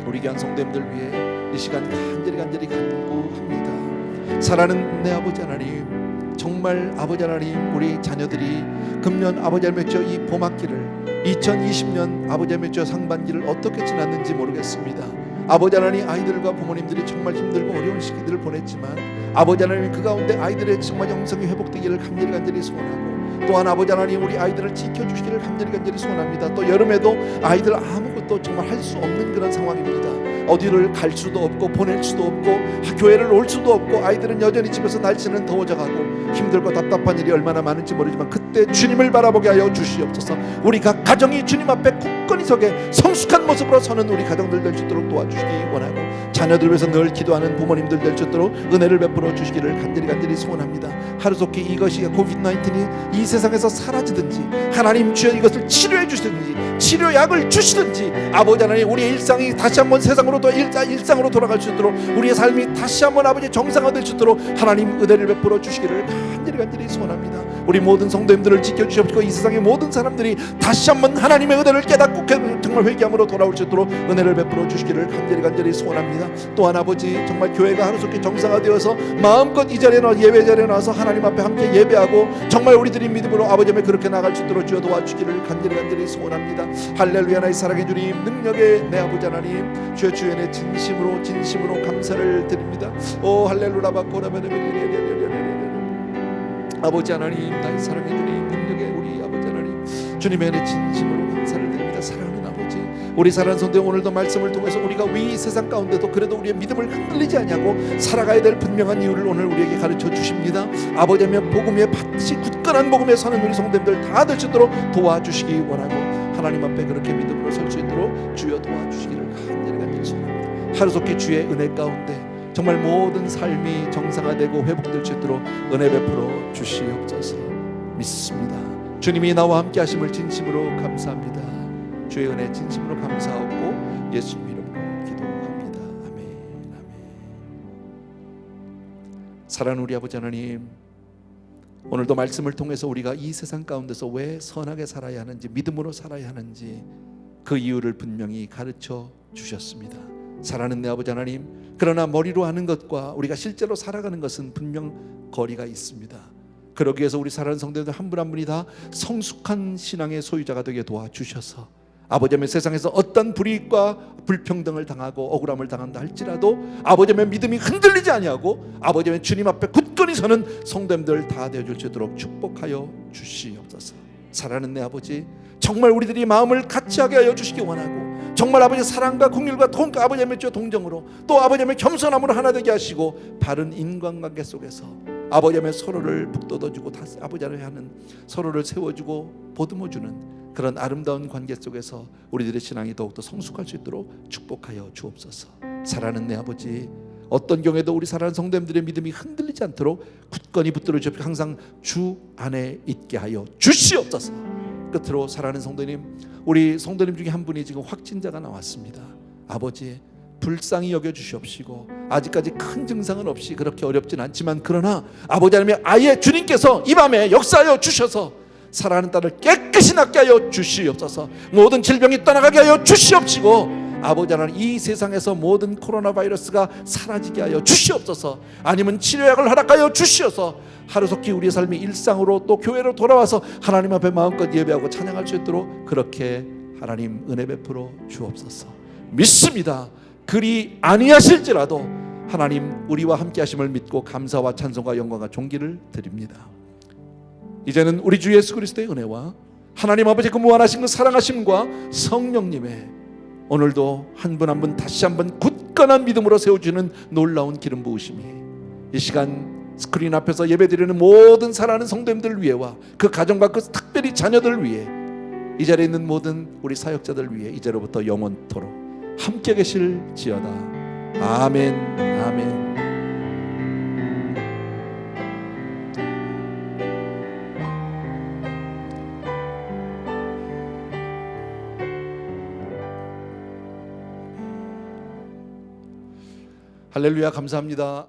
우리 귀한 성도님들 위해 이 시간 간절히 간구합니다. 사랑하는 내 아버지 하나님, 정말 아버지 하나님, 우리 자녀들이 금년 아버지 하나님 이 봄학기를 2020년 아버지 하나님 상반기를 어떻게 지났는지 모르겠습니다. 아버지 하나님, 아이들과 부모님들이 정말 힘들고 어려운 시기들을 보냈지만 아버지 하나님, 그 가운데 아이들의 정말 영성이 회복되기를 간절히 소원하고, 또한 아버지 하나님, 우리 아이들을 지켜주시기를 간절히 소원합니다. 또 여름에도 아이들 아무것도 정말 할 수 없는 그런 상황입니다. 어디를 갈 수도 없고 보낼 수도 없고 교회를 올 수도 없고, 아이들은 여전히 집에서 날씨는 더워져가고 힘들고 답답한 일이 얼마나 많은지 모르지만 그때 주님을 바라보게 하여 주시옵소서. 우리 각 가정이 주님 앞에 굳건히 서게 성숙한 모습으로 서는 우리 가정들 될 수 있도록 도와주시기 원하고, 자녀들 위해서 늘 기도하는 부모님들 될 수 있도록 은혜를 베풀어 주시기를 간절히 소원합니다. 하루속히 이것이 코비드-19이 이 세상에서 사라지든지, 하나님 주여 이것을 치료해 주시든지 치료약을 주시든지, 아버지 하나님, 우리의 일상이 다시 한번 세상으로 또 일상으로 돌아갈 수 있도록, 우리의 삶이 다시 한번 아버지 정상화될 수 있도록 하나님 은혜를 베풀어 주시기를 간절히 소원합니다. 우리 모든 성도님들을 지켜주시옵시고, 이 세상의 모든 사람들이 다시 한번 하나님의 은혜를 깨닫고 정말 회개함으로 돌아올 수 있도록 은혜를 베풀어 주시기를 간절히 소원합니다. 또한 아버지, 정말 교회가 하루속히 정상화되어서 마음껏 이 자리에 나와 예배 자리에 나와서 하나님 앞에 함께 예배하고 정말 우리들이 믿음으로 아버지 앞에 그렇게 나갈 수 있도록 주여 도와주기를 간절히 소원합니다. 할렐루야. 나의 사랑의 주님, 능력의 내 아버지 하나님, 주여 주연의 진심으로 감사를 드립니다. 오 할렐루야. 아버지 하나님, 나의 사랑의 주님, 능력의 우리 아버지 하나님, 주님의 은혜 진심으로 감사를 드립니다. 사랑하는 아버지, 우리 사랑하는 성도, 오늘도 말씀을 통해서 우리가 이 세상 가운데도 그래도 우리의 믿음을 흔들리지 않냐고 살아가야 될 분명한 이유를 오늘 우리에게 가르쳐 주십니다. 아버지 하나님, 복음의 밭이 굳건한 복음에 서는 우리 성도님들 다 될 수 있도록 도와주시기 원하고, 하나님 앞에 그렇게 믿음으로 설 수 있도록 주여 도와주시기를 간절히 소원합니다. 하루속히 주의 은혜 가운데 정말 모든 삶이 정상화되고 회복될 수 있도록 은혜 베풀어 주시옵소서. 믿습니다. 주님이 나와 함께 하심을 진심으로 감사합니다. 주의 은혜 진심으로 감사하고 예수님 이름으로 기도합니다. 아멘. 사랑하는 우리 아버지 하나님, 오늘도 말씀을 통해서 우리가 이 세상 가운데서 왜 선하게 살아야 하는지, 믿음으로 살아야 하는지 그 이유를 분명히 가르쳐 주셨습니다. 사랑하는 내 아버지 하나님, 그러나 머리로 하는 것과 우리가 실제로 살아가는 것은 분명 거리가 있습니다. 그러기 위해서 우리 사랑하는 성도들 한 분 한 분이 다 성숙한 신앙의 소유자가 되게 도와주셔서, 아버지의 세상에서 어떤 불이익과 불평등을 당하고 억울함을 당한다 할지라도 아버지의 믿음이 흔들리지 아니하고 아버지의 주님 앞에 굳건히 서는 성도님들 다 되어줄 수 있도록 축복하여 주시옵소서. 사랑하는 내 아버지, 정말 우리들이 마음을 같이하게 하여 주시기 원하고, 정말 아버지 사랑과 공율과 아버지의 동정으로, 또 아버지의 겸손함으로 하나 되게 하시고, 바른 인간관계 속에서 아버지의 서로를 북돋아주고 아버지를 하는, 서로를 세워주고 보듬어주는 그런 아름다운 관계 속에서 우리들의 신앙이 더욱더 성숙할 수 있도록 축복하여 주옵소서. 사랑하는 내 아버지, 어떤 경우에도 우리 사랑하는 성도님들의 믿음이 흔들리지 않도록 굳건히 붙들어 주시고 항상 주 안에 있게 하여 주시옵소서. 끝으로 사랑하는 성도님, 우리 성도님 중에 한 분이 지금 확진자가 나왔습니다. 아버지, 불쌍히 여겨주시옵시고, 아직까지 큰 증상은 없이 그렇게 어렵진 않지만, 그러나 아버지 하나님, 아예 주님께서 이 밤에 역사하여 주셔서 사랑하는 딸을 깨끗이 낫게 하여 주시옵소서. 모든 질병이 떠나가게 하여 주시옵시고, 아버지 하나님, 이 세상에서 모든 코로나 바이러스가 사라지게 하여 주시옵소서. 아니면 치료약을 허락하여 주시어서 하루속히 우리의 삶이 일상으로 또 교회로 돌아와서 하나님 앞에 마음껏 예배하고 찬양할 수 있도록 그렇게 하나님 은혜 베풀어 주옵소서. 믿습니다. 그리 아니하실지라도 하나님 우리와 함께 하심을 믿고 감사와 찬송과 영광과 존귀를 드립니다. 이제는 우리 주 예수 그리스도의 은혜와 하나님 아버지 그 무한하신 그 사랑하심과 성령님의 오늘도 한 분 한 분 다시 한번 굳건한 믿음으로 세워주는 놀라운 기름 부으심이 이 시간 스크린 앞에서 예배드리는 모든 사랑하는 성도님들 위해와 그 가정과 그 특별히 자녀들 위해 이 자리에 있는 모든 우리 사역자들 위해 이제로부터 영원토록 함께 계실지어다. 아멘. 아멘. 할렐루야. 감사합니다.